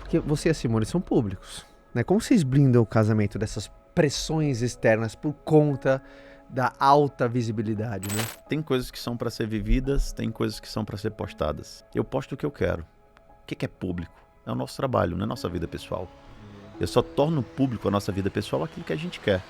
Porque você e a Simone são públicos, né? Como vocês blindam o casamento dessas pressões externas por conta da alta visibilidade, né? Tem coisas que são para ser vividas, tem coisas que são para ser postadas. Eu posto o que eu quero. O que é público? É o nosso trabalho, não é a nossa vida pessoal. Eu só torno público a nossa vida pessoal aquilo que a gente quer.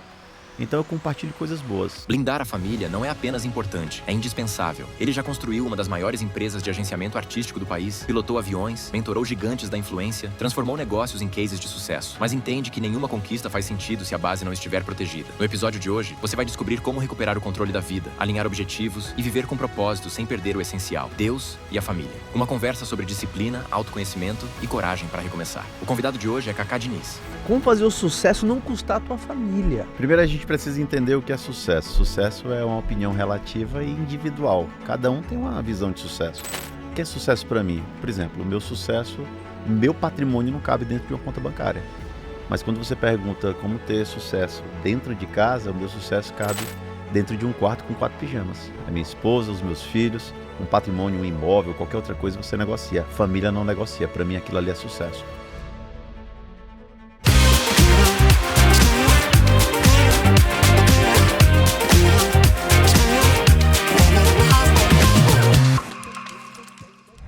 Então eu compartilho coisas boas. Blindar a família não é apenas importante, é indispensável. Ele já construiu uma das maiores empresas de agenciamento artístico do país, pilotou aviões, mentorou gigantes da influência, transformou negócios em cases de sucesso. Mas entende que nenhuma conquista faz sentido se a base não estiver protegida. No episódio de hoje, você vai descobrir como recuperar o controle da vida, alinhar objetivos e viver com propósito sem perder o essencial, Deus e a família. Uma conversa sobre disciplina, autoconhecimento e coragem para recomeçar. O convidado de hoje é Cacá Diniz. Como fazer o sucesso não custar a tua família? Primeiro a gente precisa entender o que é sucesso. Sucesso é uma opinião relativa e individual. Cada um tem uma visão de sucesso. O que é sucesso para mim? Por exemplo, o meu sucesso, meu patrimônio não cabe dentro de uma conta bancária. Mas quando você pergunta como ter sucesso dentro de casa, o meu sucesso cabe dentro de um quarto com 4 pijamas. A minha esposa, os meus filhos, um patrimônio, um imóvel, qualquer outra coisa você negocia. Família não negocia. Para mim aquilo ali é sucesso.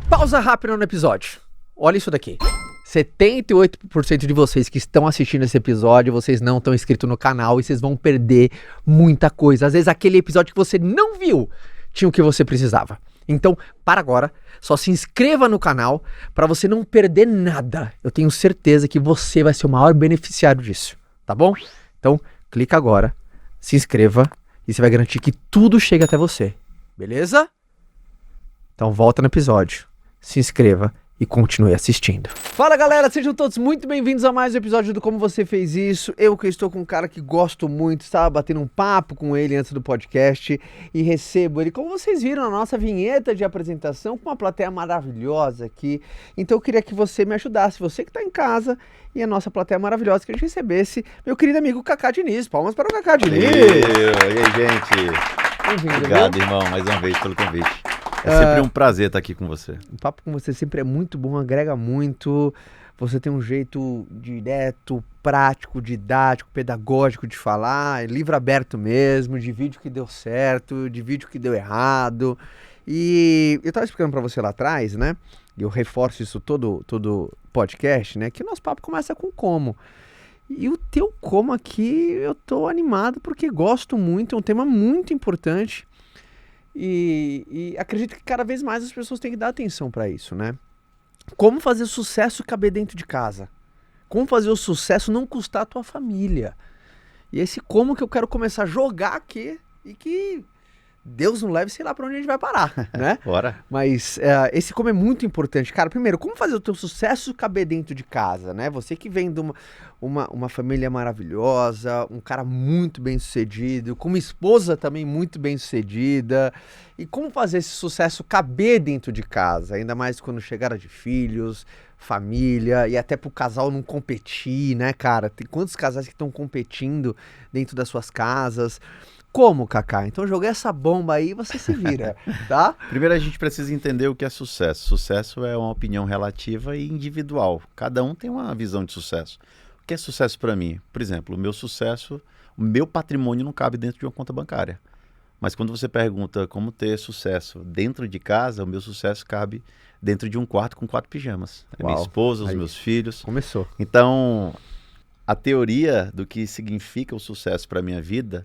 Pausa rápida no episódio. Olha isso daqui. 78% de vocês que estão assistindo esse episódio, vocês não estão inscritos no canal e vocês vão perder muita coisa. Às vezes aquele episódio que você não viu tinha o que você precisava. Então, para agora, só se inscreva no canal para você não perder nada. Eu tenho certeza que você vai ser o maior beneficiário disso, tá bom? Então, clica agora, se inscreva e você vai garantir que tudo chega até você, beleza? Então volta no episódio. Se inscreva e continue assistindo. Fala galera, sejam todos muito bem-vindos a mais um episódio do Como Você Fez Isso. Eu que estou com um cara que gosto muito, estava batendo um papo com ele antes do podcast e recebo ele, como vocês viram na nossa vinheta de apresentação, com uma plateia maravilhosa aqui. Então eu queria que você me ajudasse, você que está em casa e a nossa plateia maravilhosa, que a gente recebesse meu querido amigo Cacá Diniz. Palmas para o Cacá Diniz. E aí, gente? Bem-vindo, Obrigado, viu? irmão, mais uma vez pelo convite. É sempre um prazer estar aqui com você. O papo com você sempre é muito bom, agrega muito. Você tem um jeito direto, prático, didático, pedagógico de falar, é livro aberto mesmo, de vídeo que deu certo, de vídeo que deu errado. E eu tava explicando pra você lá atrás, né? E eu reforço isso todo podcast, né? Que o nosso papo começa com como. E o teu como aqui, eu tô animado porque gosto muito, é um tema muito importante. E acredito que cada vez mais as pessoas têm que dar atenção para isso, né? Como fazer o sucesso caber dentro de casa? Como fazer o sucesso não custar a tua família? E esse como que eu quero começar a jogar aqui e que Deus não leve, sei lá para onde a gente vai parar, né? Bora. Mas esse como é muito importante. Cara, primeiro, como fazer o teu sucesso caber dentro de casa, né? Você que vem de uma família maravilhosa, um cara muito bem sucedido, com uma esposa também muito bem sucedida. E como fazer esse sucesso caber dentro de casa? Ainda mais quando chegada de filhos, família e até pro casal não competir, né, cara? Tem quantos casais que estão competindo dentro das suas casas? Como, Cacá? Então joguei essa bomba aí e você se vira, tá? Primeiro a gente precisa entender o que é sucesso. Sucesso é uma opinião relativa e individual. Cada um tem uma visão de sucesso. O que é sucesso para mim? Por exemplo, o meu sucesso, o meu patrimônio não cabe dentro de uma conta bancária. Mas quando você pergunta como ter sucesso dentro de casa, o meu sucesso cabe dentro de um quarto com 4 pijamas. A minha esposa, os meus filhos. Começou. Então, a teoria do que significa o sucesso para a minha vida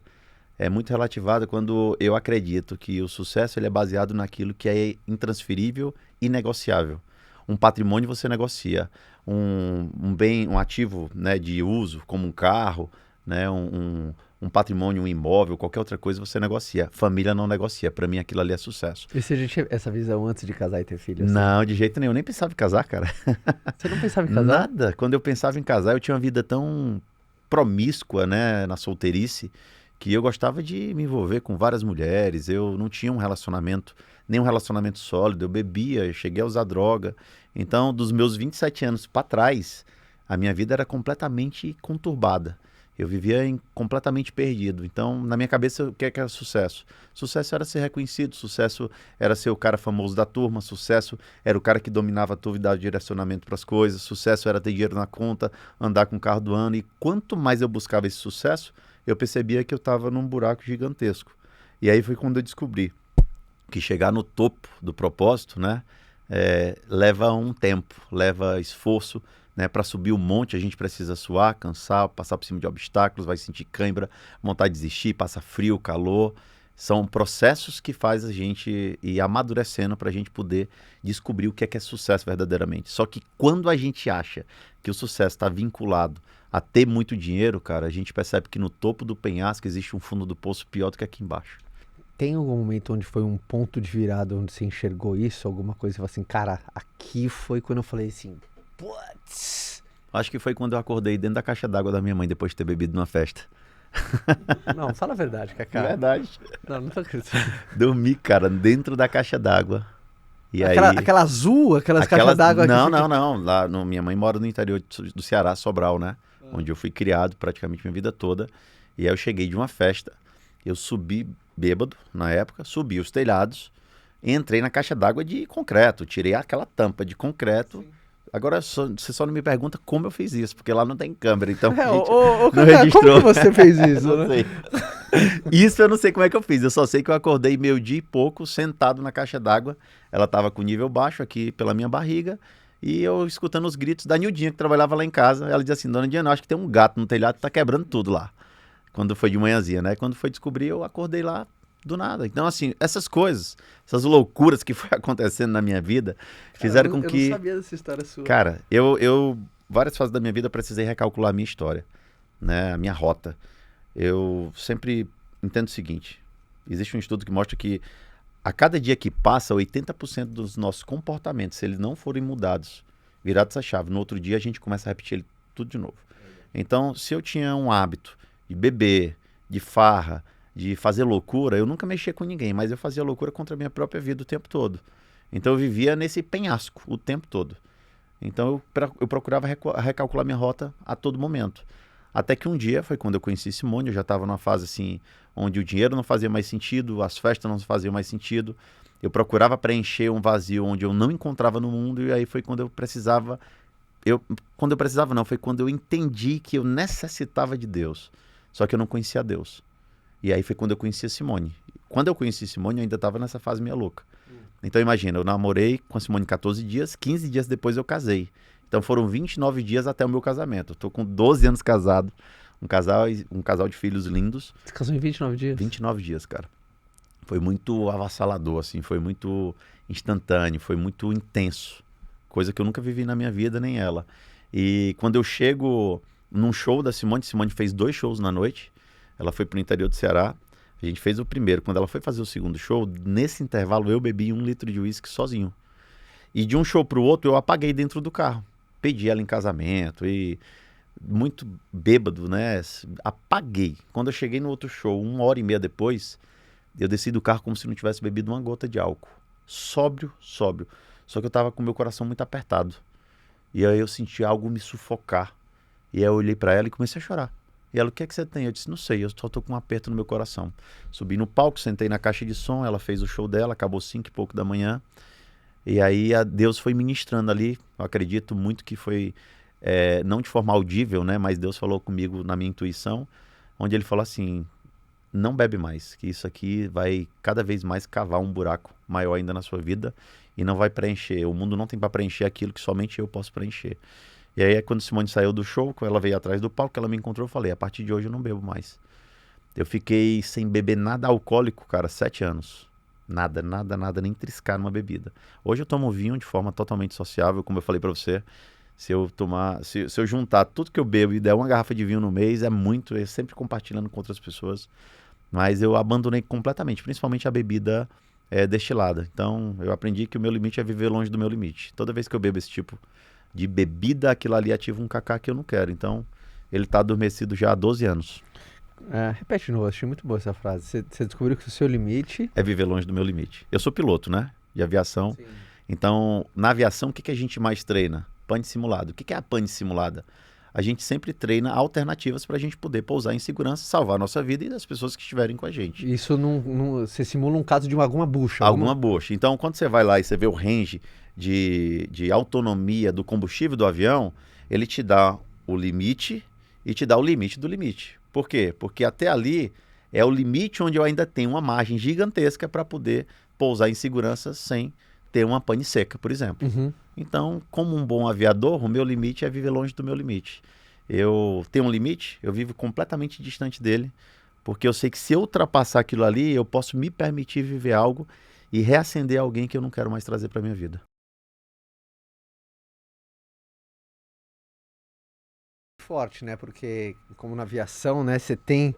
é muito relativada quando eu acredito que o sucesso ele é baseado naquilo que é intransferível e negociável. Um patrimônio você negocia, um bem, um ativo, né, de uso, como um carro, né, um patrimônio, um imóvel, qualquer outra coisa você negocia. Família não negocia. Para mim aquilo ali é sucesso. E você já tinha essa visão antes de casar e ter filho? Assim? Não, de jeito nenhum. Eu nem pensava em casar, cara. Você não pensava em casar? Nada. Quando eu pensava em casar, eu tinha uma vida tão promíscua, né, na solteirice, que eu gostava de me envolver com várias mulheres. Eu não tinha um relacionamento, nem um relacionamento sólido. Eu bebia, eu cheguei a usar droga. Então, dos meus 27 anos para trás, a minha vida era completamente conturbada. Eu vivia completamente perdido. Então, na minha cabeça, o que era sucesso? Sucesso era ser reconhecido, sucesso era ser o cara famoso da turma, sucesso era o cara que dominava tudo e dava direcionamento para as coisas, sucesso era ter dinheiro na conta, andar com o carro do ano. E quanto mais eu buscava esse sucesso, eu percebia que eu estava num buraco gigantesco. E aí foi quando eu descobri que chegar no topo do propósito, né, leva um tempo, leva esforço. Né, para subir o monte a gente precisa suar, cansar, passar por cima de obstáculos, vai sentir cãibra, vontade de desistir, passa frio, calor. São processos que faz a gente ir amadurecendo para a gente poder descobrir o que é sucesso verdadeiramente. Só que quando a gente acha que o sucesso está vinculado a ter muito dinheiro, cara, a gente percebe que no topo do penhasco existe um fundo do poço pior do que aqui embaixo. Tem algum momento onde foi um ponto de virada, onde você enxergou isso, alguma coisa, e falou assim, cara, aqui foi quando eu falei assim... Putz. Acho que foi quando eu acordei dentro da caixa d'água da minha mãe depois de ter bebido numa festa. Não, fala a verdade, Cacá. Verdade. Não tô acreditando. Dormi, cara, dentro da caixa d'água. E aquela azul, aquelas caixas d'água. Não. Lá minha mãe mora no interior do Ceará, Sobral, né? Onde eu fui criado praticamente minha vida toda. E aí eu cheguei de uma festa. Eu subi bêbado na época, subi os telhados, entrei na caixa d'água de concreto, tirei aquela tampa de concreto. Sim. Agora, você só não me pergunta como eu fiz isso, porque lá não tem câmera, então a gente não registrou. Como você fez isso? Não sei. Isso eu não sei como é que eu fiz, eu só sei que eu acordei meio-dia e pouco, sentado na caixa d'água, ela estava com nível baixo aqui pela minha barriga, e eu escutando os gritos da Nildinha, que trabalhava lá em casa. Ela dizia assim, dona Diana, acho que tem um gato no telhado que tá quebrando tudo lá. Quando foi de manhãzinha, né? Quando foi descobrir, eu acordei lá do nada. Então, assim, essas coisas, essas loucuras que foi acontecendo na minha vida, fizeram com que... Eu não sabia dessa história sua. Cara, eu várias fases da minha vida, precisei recalcular a minha história, né? A minha rota. Eu sempre entendo o seguinte, existe um estudo que mostra que a cada dia que passa, 80% dos nossos comportamentos, se eles não forem mudados, virados a chave, no outro dia a gente começa a repetir ele tudo de novo. Então, se eu tinha um hábito de beber, de farra, de fazer loucura, eu nunca mexia com ninguém, mas eu fazia loucura contra a minha própria vida o tempo todo. Então eu vivia nesse penhasco o tempo todo. Então eu procurava recalcular minha rota a todo momento. Até que um dia, foi quando eu conheci Simone, eu já estava numa fase assim, onde o dinheiro não fazia mais sentido, as festas não faziam mais sentido. Eu procurava preencher um vazio onde eu não encontrava no mundo, e aí foi quando eu precisava... Foi quando eu entendi que eu necessitava de Deus. Só que eu não conhecia Deus. E aí foi quando eu conheci a Simone. Quando eu conheci a Simone, eu ainda estava nessa fase meio louca. Então imagina, eu namorei com a Simone 14 dias, 15 dias depois eu casei. Então foram 29 dias até o meu casamento. Eu tô com 12 anos casado, um casal de filhos lindos. Você casou em 29 dias? 29 dias, cara. Foi muito avassalador, assim, foi muito instantâneo, foi muito intenso. Coisa que eu nunca vivi na minha vida, nem ela. E quando eu chego num show da Simone fez 2 shows na noite. Ela foi pro interior do Ceará, a gente fez o primeiro. Quando ela foi fazer o segundo show, nesse intervalo eu bebi 1 litro de uísque sozinho. E de um show pro outro eu apaguei dentro do carro. Pedi ela em casamento e muito bêbado, né? Apaguei. Quando eu cheguei no outro show, 1h30 depois, eu desci do carro como se não tivesse bebido uma gota de álcool. Sóbrio. Só que eu tava com o meu coração muito apertado. E aí eu senti algo me sufocar. E aí eu olhei pra ela e comecei a chorar. E ela, o que é que você tem? Eu disse, não sei, eu só tô com um aperto no meu coração. Subi no palco, sentei na caixa de som, ela fez o show dela, acabou 5 e pouco da manhã. E aí Deus foi ministrando ali, eu acredito muito que foi, não de forma audível, né? Mas Deus falou comigo na minha intuição, onde ele falou assim, não bebe mais, que isso aqui vai cada vez mais cavar um buraco maior ainda na sua vida e não vai preencher. O mundo não tem para preencher aquilo que somente eu posso preencher. E aí, quando Simone saiu do show, quando ela veio atrás do palco, ela me encontrou, eu falei, a partir de hoje eu não bebo mais. Eu fiquei sem beber nada alcoólico, cara, 7 anos. Nada, nem triscar numa bebida. Hoje eu tomo vinho de forma totalmente sociável, como eu falei pra você. Se eu juntar tudo que eu bebo e der uma garrafa de vinho no mês, é muito, eu sempre compartilhando com outras pessoas. Mas eu abandonei completamente, principalmente a bebida destilada. Então, eu aprendi que o meu limite é viver longe do meu limite. Toda vez que eu bebo esse tipo de bebida, aquilo ali ativa um cacá que eu não quero. Então, ele tá adormecido já há 12 anos. Repete de novo, achei muito boa essa frase. Você descobriu que o seu limite... é viver longe do meu limite. Eu sou piloto, né? De aviação. Sim. Então, na aviação, o que a gente mais treina? Pane simulado. O que é a pane simulada? a gente sempre treina alternativas para a gente poder pousar em segurança, salvar a nossa vida e das pessoas que estiverem com a gente. Isso você simula um caso de alguma bucha. Alguma bucha. Então, quando você vai lá e você vê o range de autonomia do combustível do avião, ele te dá o limite e te dá o limite do limite. Por quê? Porque até ali é o limite onde eu ainda tenho uma margem gigantesca para poder pousar em segurança sem ter uma pane seca, por exemplo. Uhum. Então, como um bom aviador, o meu limite é viver longe do meu limite. Eu tenho um limite, eu vivo completamente distante dele, porque eu sei que se eu ultrapassar aquilo ali, eu posso me permitir viver algo e reacender alguém que eu não quero mais trazer para minha vida. Forte, né? Porque como na aviação, né, você tem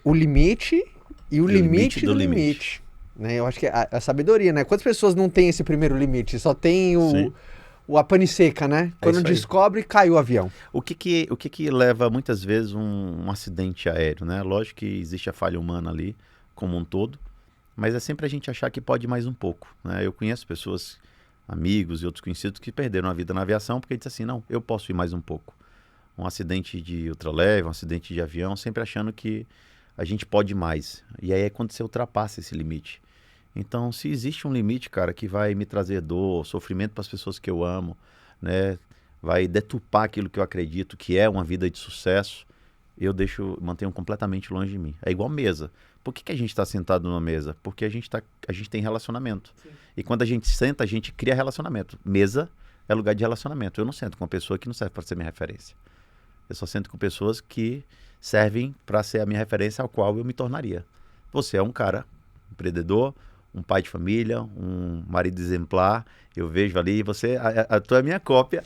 o limite e o limite do limite. Né? Eu acho que é a sabedoria, né? Quantas pessoas não tem esse primeiro limite? Só tem a pane seca, né? Quando descobre, cai o avião. O que leva muitas vezes um acidente aéreo, né? Lógico que existe a falha humana ali, como um todo, mas é sempre a gente achar que pode mais um pouco, né? Eu conheço pessoas, amigos e outros conhecidos que perderam a vida na aviação porque dizem assim, não, eu posso ir mais um pouco. Um acidente de ultraleve, um acidente de avião, sempre achando que a gente pode mais. E aí é quando você ultrapassa esse limite. Então, se existe um limite, cara, que vai me trazer dor, sofrimento para as pessoas que eu amo, né, vai deturpar aquilo que eu acredito que é uma vida de sucesso, eu mantenho completamente longe de mim. É igual mesa. Por que a gente está sentado numa mesa? Porque a gente tem relacionamento. Sim. E quando a gente senta, a gente cria relacionamento. Mesa é lugar de relacionamento. Eu não sento com uma pessoa que não serve para ser minha referência. Eu só sento com pessoas que servem para ser a minha referência ao qual eu me tornaria. Você é um cara empreendedor, um pai de família, um marido exemplar. Eu vejo ali, tu é a minha cópia.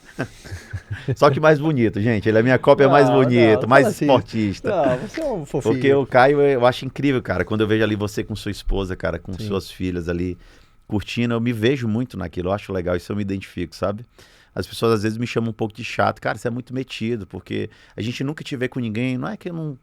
Só que mais bonito, gente. Ele é a minha cópia mais bonita, mais assim, esportista. Não, você é um fofinho. Porque o Caio, eu acho incrível, cara. Quando eu vejo ali você com sua esposa, cara, com suas filhas ali, curtindo, eu me vejo muito naquilo. Eu acho legal, isso eu me identifico, sabe? As pessoas às vezes me chamam um pouco de chato. Cara, você é muito metido, porque a gente nunca te vê com ninguém. Não é que eu não...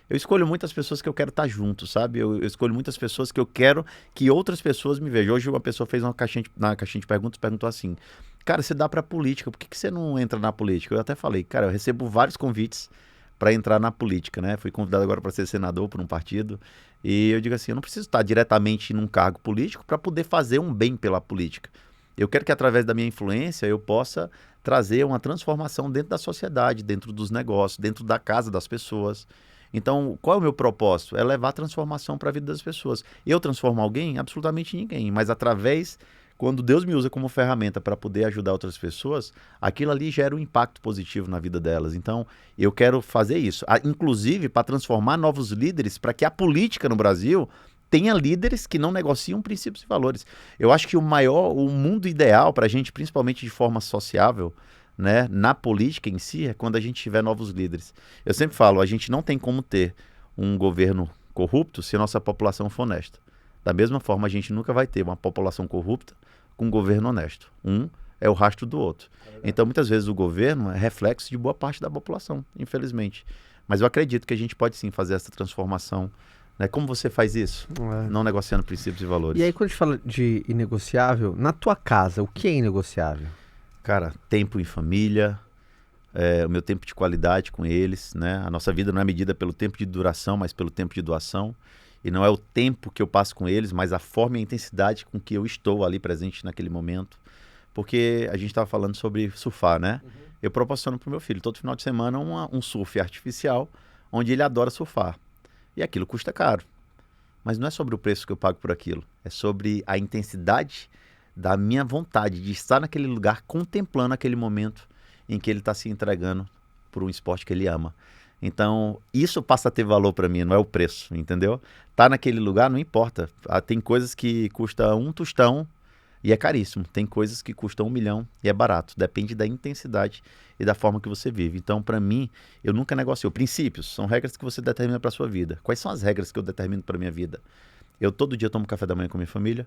Eu escolho muitas pessoas que eu quero estar junto, sabe? Eu escolho muitas pessoas que eu quero que outras pessoas me vejam. Hoje uma pessoa fez na caixinha de perguntas, perguntou assim, cara, você dá pra política, por que você não entra na política? Eu até falei, cara, eu recebo vários convites para entrar na política, né? Fui convidado agora para ser senador por um partido. E eu digo assim, eu não preciso estar diretamente num cargo político para poder fazer um bem pela política. Eu quero que através da minha influência eu possa trazer uma transformação dentro da sociedade, dentro dos negócios, dentro da casa das pessoas. Então, qual é o meu propósito? É levar transformação para a vida das pessoas. Eu transformo alguém? Absolutamente ninguém. Mas através, quando Deus me usa como ferramenta para poder ajudar outras pessoas, aquilo ali gera um impacto positivo na vida delas. Então, eu quero fazer isso. Inclusive, para transformar novos líderes, para que a política no Brasil tenha líderes que não negociam princípios e valores. Eu acho que o mundo ideal para a gente, principalmente de forma sociável, né, na política em si, é quando a gente tiver novos líderes. Eu sempre falo, a gente não tem como ter um governo corrupto se a nossa população for honesta. Da mesma forma, a gente nunca vai ter uma população corrupta com um governo honesto. Um é o rastro do outro. Então, muitas vezes, o governo é reflexo de boa parte da população, infelizmente. Mas eu acredito que a gente pode sim fazer essa transformação. Né? Como você faz isso? Não negociando princípios e valores. E aí, quando a gente fala de inegociável, na tua casa, o que é inegociável? Cara, tempo em família, o meu tempo de qualidade com eles, né? A nossa vida não é medida pelo tempo de duração, mas pelo tempo de doação. E não é o tempo que eu passo com eles, mas a forma e a intensidade com que eu estou ali presente naquele momento. Porque a gente estava falando sobre surfar, né? Uhum. Eu proporciono para o meu filho todo final de semana um surf artificial, onde ele adora surfar. E aquilo custa caro. Mas não é sobre o preço que eu pago por aquilo. É sobre a intensidade da minha vontade de estar naquele lugar contemplando aquele momento em que ele está se entregando por um esporte que ele ama. Então, isso passa a ter valor para mim, não é o preço, entendeu? Tá naquele lugar, não importa. Tem coisas que custam um tostão e é caríssimo. Tem coisas que custam 1 milhão e é barato. Depende da intensidade e da forma que você vive. Então, para mim, eu nunca negocio. Princípios são regras que você determina para sua vida. Quais são as regras que eu determino para minha vida? Eu todo dia tomo café da manhã com minha família.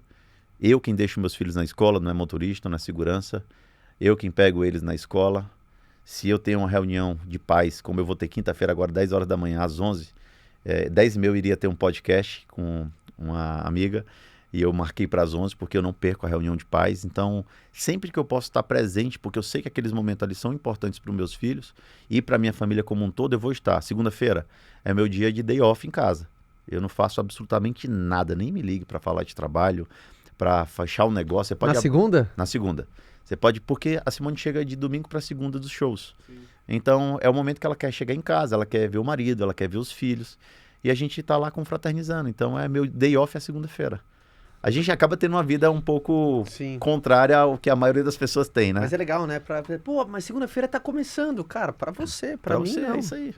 Eu quem deixo meus filhos na escola, não é motorista, não é segurança. Eu quem pego eles na escola. Se eu tenho uma reunião de pais, como eu vou ter quinta-feira agora, 10 horas da manhã, às 11, 10h30 eu iria ter um podcast com uma amiga. E eu marquei para as 11 porque eu não perco a reunião de pais. Então, sempre que eu posso estar presente, porque eu sei que aqueles momentos ali são importantes para os meus filhos e para a minha família como um todo, eu vou estar. Segunda-feira é meu dia de day off em casa. Eu não faço absolutamente nada, nem me ligue para falar de trabalho, para fechar um negócio. Você pode Na segunda? Na segunda. Você pode, porque a Simone chega de domingo para segunda dos shows. Sim. Então, é o momento que ela quer chegar em casa, ela quer ver o marido, ela quer ver os filhos. E a gente tá lá confraternizando. Então, meu day off é segunda-feira. A gente acaba tendo uma vida um pouco contrária ao que a maioria das pessoas tem, né? Mas é legal, né? Pô, mas segunda-feira tá começando, cara. Pra você, pra mim você, não. É isso aí.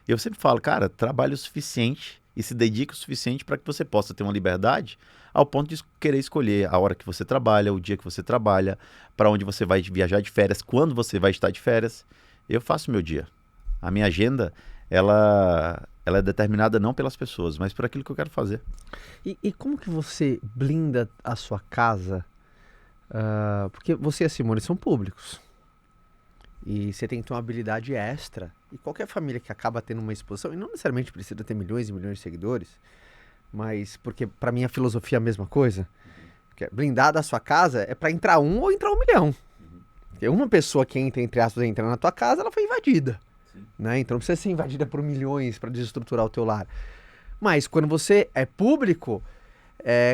Eu sempre falo, cara, trabalhe o suficiente e se dedique o suficiente para que você possa ter uma liberdade ao ponto de querer escolher a hora que você trabalha, o dia que você trabalha, para onde você vai viajar de férias, quando você vai estar de férias. Eu faço o meu dia. A minha agenda, ela é determinada não pelas pessoas, mas por aquilo que eu quero fazer. E como que você blinda a sua casa? Porque você e a Simone são públicos. E você tem que ter uma habilidade extra. E qualquer família que acaba tendo uma exposição, e não necessariamente precisa ter milhões e milhões de seguidores, mas porque para mim a filosofia é a mesma coisa. Porque blindar a sua casa é para entrar 1 ou entrar 1 milhão. Porque uma pessoa que entra, entre aspas, entra na tua casa, ela foi invadida. Né? Então não precisa ser invadida por milhões para desestruturar o teu lar. Mas quando você é público,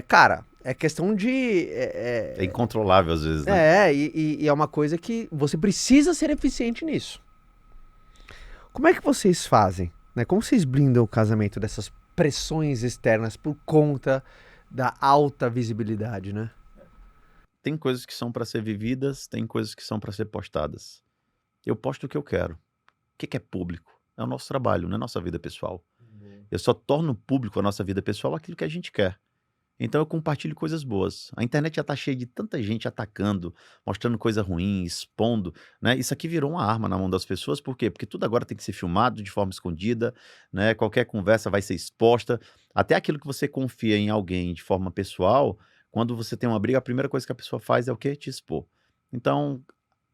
cara, é questão de... É incontrolável às vezes, né? E é uma coisa que você precisa ser eficiente nisso. Como é que vocês fazem? Né? Como vocês blindam o casamento dessas pressões externas por conta da alta visibilidade, né? Tem coisas que são para ser vividas, tem coisas que são para ser postadas. Eu posto o que eu quero. O que é público? É o nosso trabalho, não é a nossa vida pessoal. Eu só torno público a nossa vida pessoal aquilo que a gente quer. Então eu compartilho coisas boas. A internet já está cheia de tanta gente atacando, mostrando coisa ruim, expondo, né? Isso aqui virou uma arma na mão das pessoas. Por quê? Porque tudo agora tem que ser filmado de forma escondida, né? Qualquer conversa vai ser exposta. Até aquilo que você confia em alguém de forma pessoal, quando você tem uma briga, a primeira coisa que a pessoa faz é o quê? Te expor. Então,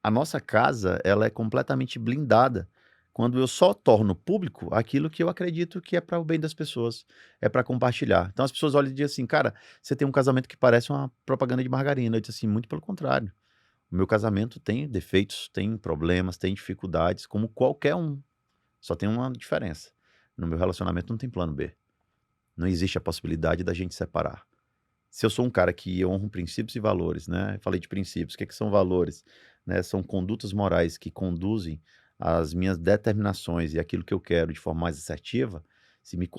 a nossa casa, ela é completamente blindada quando eu só torno público aquilo que eu acredito que é para o bem das pessoas, é para compartilhar. Então as pessoas olham e dizem assim, cara, você tem um casamento que parece uma propaganda de margarina. Eu disse assim, muito pelo contrário. O meu casamento tem defeitos, tem problemas, tem dificuldades, como qualquer um. Só tem uma diferença. No meu relacionamento não tem plano B. Não existe a possibilidade da gente separar. Se eu sou um cara que honra princípios e valores, né? Eu falei de princípios, o que são valores? Né? São condutas morais que conduzem as minhas determinações e aquilo que eu quero de forma mais assertiva,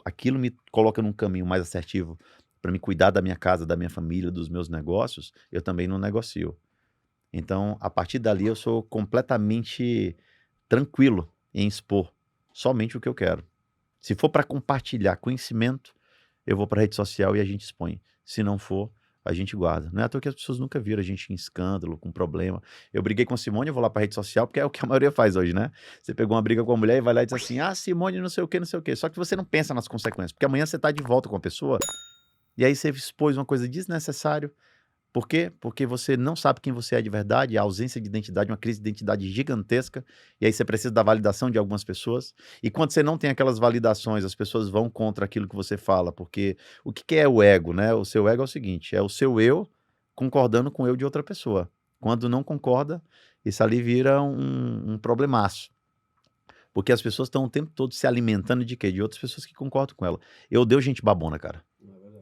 aquilo me coloca num caminho mais assertivo para me cuidar da minha casa, da minha família, dos meus negócios, eu também não negocio. Então, a partir dali, eu sou completamente tranquilo em expor somente o que eu quero. Se for para compartilhar conhecimento, eu vou para a rede social e a gente expõe. Se não for, a gente guarda. Não é à toa que as pessoas nunca viram a gente em escândalo, com problema. Eu briguei com a Simone, eu vou lá pra rede social, porque é o que a maioria faz hoje, né? Você pegou uma briga com a mulher e vai lá e diz assim, Simone, não sei o quê, não sei o quê. Só que você não pensa nas consequências, porque amanhã você tá de volta com a pessoa, e aí você expôs uma coisa desnecessária. Por quê? Porque você não sabe quem você é de verdade, a ausência de identidade, uma crise de identidade gigantesca, e aí você precisa da validação de algumas pessoas, e quando você não tem aquelas validações, as pessoas vão contra aquilo que você fala, porque o que é o ego, né? O seu ego é o seguinte, é o seu eu concordando com o eu de outra pessoa. Quando não concorda, isso ali vira um problemaço. Porque as pessoas estão o tempo todo se alimentando de quê? De outras pessoas que concordam com ela. Eu odeio gente babona, cara.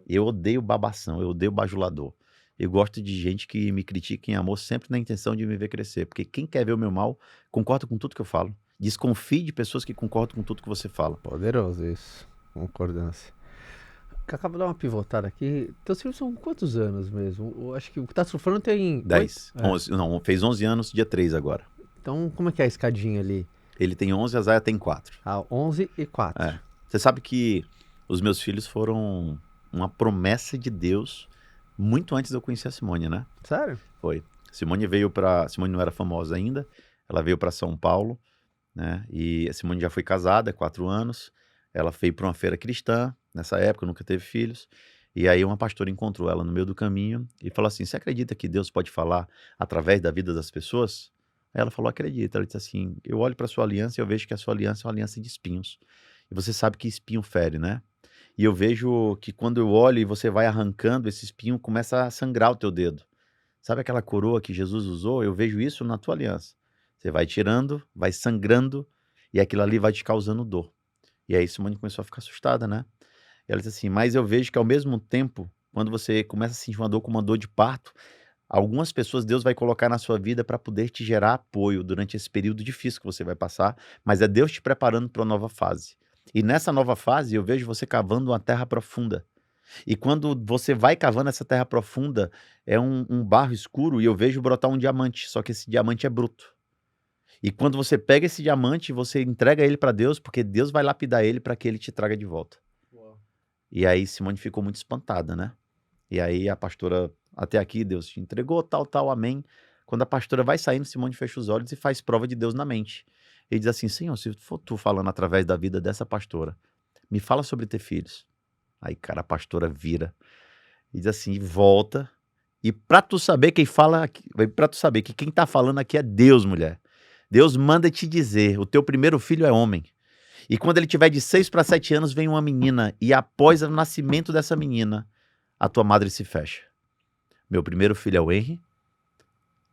Eu odeio babação, eu odeio bajulador. Eu gosto de gente que me critica em amor, sempre na intenção de me ver crescer. Porque quem quer ver o meu mal, concorda com tudo que eu falo. Desconfie de pessoas que concordam com tudo que você fala. Poderoso isso, concordância. Acaba de dar uma pivotada aqui. Teus filhos são quantos anos mesmo? Eu acho que o que tá falando tem... 10. 11, não, fez 11 anos, dia 3 agora. Então, como é que é a escadinha ali? Ele tem 11, a Zaya tem 4. 11 e 4. Você sabe que os meus filhos foram uma promessa de Deus muito antes de eu conhecer a Simone, né? Sério? Foi. Simone não era famosa ainda, ela veio para São Paulo, né? E a Simone já foi casada há 4 anos, ela veio para uma feira cristã, nessa época, nunca teve filhos, e aí uma pastora encontrou ela no meio do caminho e falou assim, você acredita que Deus pode falar através da vida das pessoas? Aí ela falou, acredita. Ela disse assim, eu olho para sua aliança e eu vejo que a sua aliança é uma aliança de espinhos. E você sabe que espinho fere, né? E eu vejo que quando eu olho e você vai arrancando, esse espinho começa a sangrar o teu dedo. Sabe aquela coroa que Jesus usou? Eu vejo isso na tua aliança. Você vai tirando, vai sangrando, e aquilo ali vai te causando dor. E aí Simone começou a ficar assustada, né? E ela disse assim, mas eu vejo que ao mesmo tempo, quando você começa a sentir uma dor como uma dor de parto, algumas pessoas Deus vai colocar na sua vida para poder te gerar apoio durante esse período difícil que você vai passar, mas é Deus te preparando para uma nova fase. E nessa nova fase, eu vejo você cavando uma terra profunda. E quando você vai cavando essa terra profunda, é um barro escuro e eu vejo brotar um diamante, só que esse diamante é bruto. E quando você pega esse diamante, você entrega ele para Deus, porque Deus vai lapidar ele para que ele te traga de volta. Uau. E aí Simone ficou muito espantada, né? E aí a pastora, até aqui Deus te entregou, tal, tal, amém. Quando a pastora vai saindo, Simone fecha os olhos e faz prova de Deus na mente. Ele diz assim, Senhor, se for tu falando através da vida dessa pastora, me fala sobre ter filhos. Aí, cara, a pastora vira e diz assim, volta. E pra tu saber quem fala, pra tu saber que quem tá falando aqui é Deus, mulher. Deus manda te dizer, o teu primeiro filho é homem. E quando ele tiver de 6 para 7 anos, vem uma menina. E após o nascimento dessa menina, a tua madre se fecha. Meu primeiro filho é o Henry.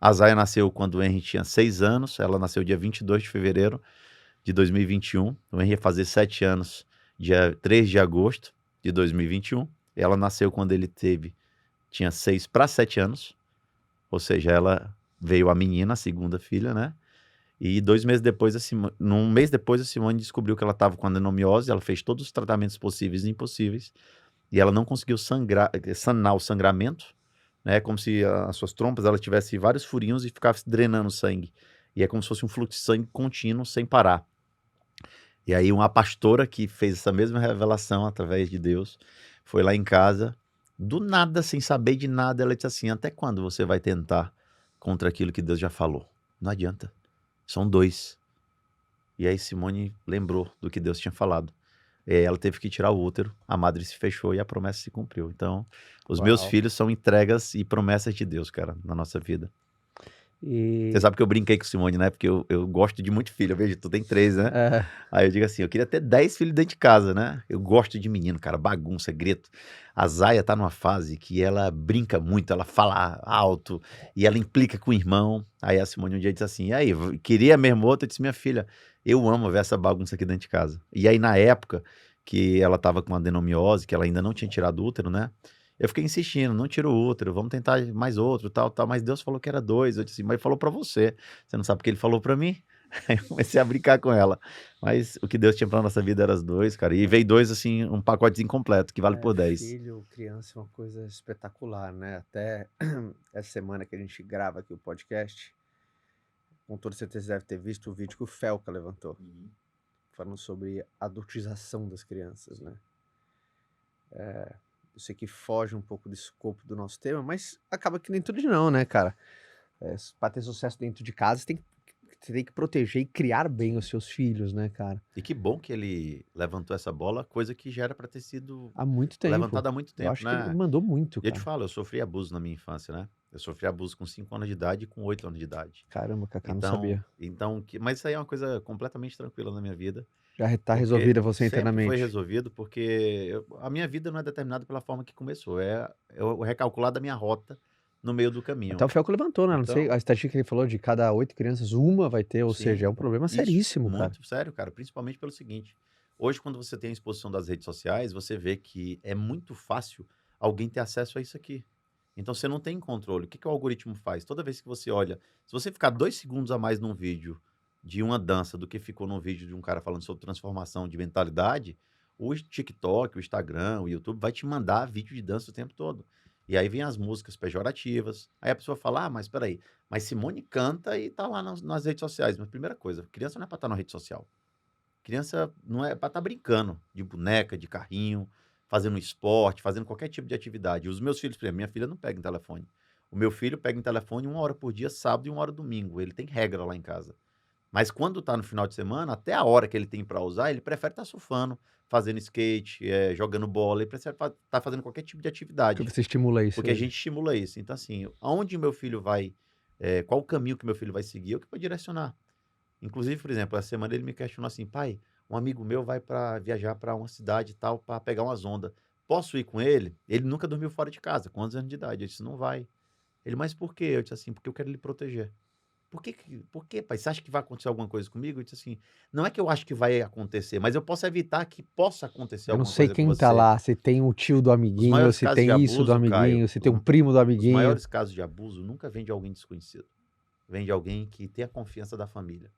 A Zaya nasceu quando o Henry tinha 6 anos. Ela nasceu dia 22 de fevereiro de 2021. O Henry ia fazer 7 anos, dia 3 de agosto de 2021. Ela nasceu quando ele tinha 6 para 7 anos. Ou seja, ela veio a menina, a segunda filha, né? E 2 meses depois, num mês depois, a Simone descobriu que ela estava com adenomiose. Ela fez todos os tratamentos possíveis e impossíveis. E ela não conseguiu sanar o sangramento, né? Como se as suas trompas ela tivesse vários furinhos e ficasse drenando sangue. E é como se fosse um fluxo de sangue contínuo, sem parar. E aí uma pastora que fez essa mesma revelação através de Deus, foi lá em casa, do nada, sem saber de nada, ela disse assim, até quando você vai tentar contra aquilo que Deus já falou? Não adianta. São 2. E aí Simone lembrou do que Deus tinha falado. Ela teve que tirar o útero, a madre se fechou e a promessa se cumpriu. Então, os meus filhos são entregas e promessas de Deus, cara, na nossa vida. E... Você sabe que eu brinquei com Simone, né? Porque eu gosto de muito filho. Eu vejo, tu tem 3, né? É. Aí eu digo assim, eu queria ter 10 filhos dentro de casa, né? Eu gosto de menino, cara, bagunça, grito. A Zaya tá numa fase que ela brinca muito, ela fala alto e ela implica com o irmão. Aí a Simone um dia disse assim, e aí, queria mesmo outra? Eu disse, minha filha, eu amo ver essa bagunça aqui dentro de casa. E aí na época que ela tava com adenomiose, que ela ainda não tinha tirado o útero, né? Eu fiquei insistindo, não tira o útero, vamos tentar mais outro, tal, tal. Mas Deus falou que era 2. Eu disse, mas ele falou pra você. Você não sabe o que ele falou pra mim? Aí eu comecei a brincar com ela. Mas o que Deus tinha pra nossa vida era as 2, cara. E veio 2, assim, um pacotezinho completo, que vale por 10. Filho, criança é uma coisa espetacular, né? Até essa semana que a gente grava aqui o podcast, com toda certeza deve ter visto o vídeo que o Felca levantou, falando sobre a adultização das crianças, né? Eu sei que foge um pouco do escopo do nosso tema, mas acaba que nem tudo de não, né, cara? Para ter sucesso dentro de casa, você tem que proteger e criar bem os seus filhos, né, cara? E que bom que ele levantou essa bola, coisa que já era pra ter sido Há muito tempo. levantada há muito Eu tempo, acho que né? ele mandou muito, E eu te cara. falo, eu sofri abuso na minha infância, né? Eu sofri abuso com 5 anos de idade e com 8 anos de idade. Caramba, Cacá, não sabia. Mas isso aí é uma coisa completamente tranquila na minha vida. Já tá Porque resolvida você sempre foi internamente. resolvido, porque a minha vida não é determinada pela forma que começou. É o recalcular da minha rota no meio do caminho. Até o Felco levantou, né? Não sei, Então, a estatística que ele falou de cada 8 crianças, uma vai ter, ou sim, seja, é um problema isso, seríssimo, cara. muito sério, cara. Principalmente pelo seguinte: hoje, quando você tem a exposição das redes sociais, você vê que é muito fácil alguém ter acesso a isso aqui. Então você não tem controle. O que o algoritmo faz? Toda vez que você olha, se você ficar 2 segundos a mais num vídeo de uma dança do que ficou num vídeo de um cara falando sobre transformação de mentalidade, o TikTok, o Instagram, o YouTube vai te mandar vídeo de dança o tempo todo. E aí vem as músicas pejorativas. Aí a pessoa fala, mas peraí, mas Simone canta e tá lá nas redes sociais. Mas primeira coisa, criança não é pra estar na rede social. Criança não é pra estar brincando de boneca, de carrinho, fazendo esporte, fazendo qualquer tipo de atividade. Os meus filhos, por exemplo, minha filha não pega em telefone. O meu filho pega em telefone 1 hora por dia, sábado e 1 hora domingo. Ele tem regra lá em casa. Mas quando tá no final de semana, até a hora que ele tem para usar, ele prefere estar surfando, fazendo skate, jogando bola, ele prefere estar fazendo qualquer tipo de atividade. Porque você estimula isso. Porque a gente estimula isso. Então, assim, aonde meu filho vai, qual o caminho que meu filho vai seguir, eu que vou direcionar. Inclusive, por exemplo, essa semana ele me questionou assim, pai, um amigo meu vai para viajar para uma cidade e tal, para pegar umas ondas. Posso ir com ele? Ele nunca dormiu fora de casa, com 11 anos de idade. Eu disse, não vai. Ele, mas por quê? Eu disse assim, porque eu quero lhe proteger. Por quê, pai? Você acha que vai acontecer alguma coisa comigo? Eu disse assim, não é que eu acho que vai acontecer, mas eu posso evitar que possa acontecer Eu não alguma sei coisa com quem tá você. lá, se tem o tio do Os amiguinho, maiores se casos de tem isso do abuso, Caio, amiguinho, se tem um primo do os amiguinho. maiores casos de abuso nunca vem de alguém desconhecido. Vem de alguém que tem a confiança da família.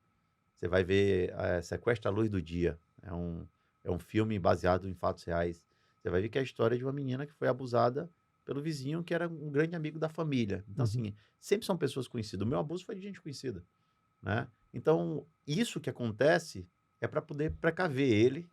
Você vai ver Sequestro à Luz do Dia. É um filme baseado em fatos reais. Você vai ver que é a história de uma menina que foi abusada pelo vizinho, que era um grande amigo da família. Então, assim, sempre são pessoas conhecidas. O meu abuso foi de gente conhecida, né? Então, isso que acontece é para poder precaver ele.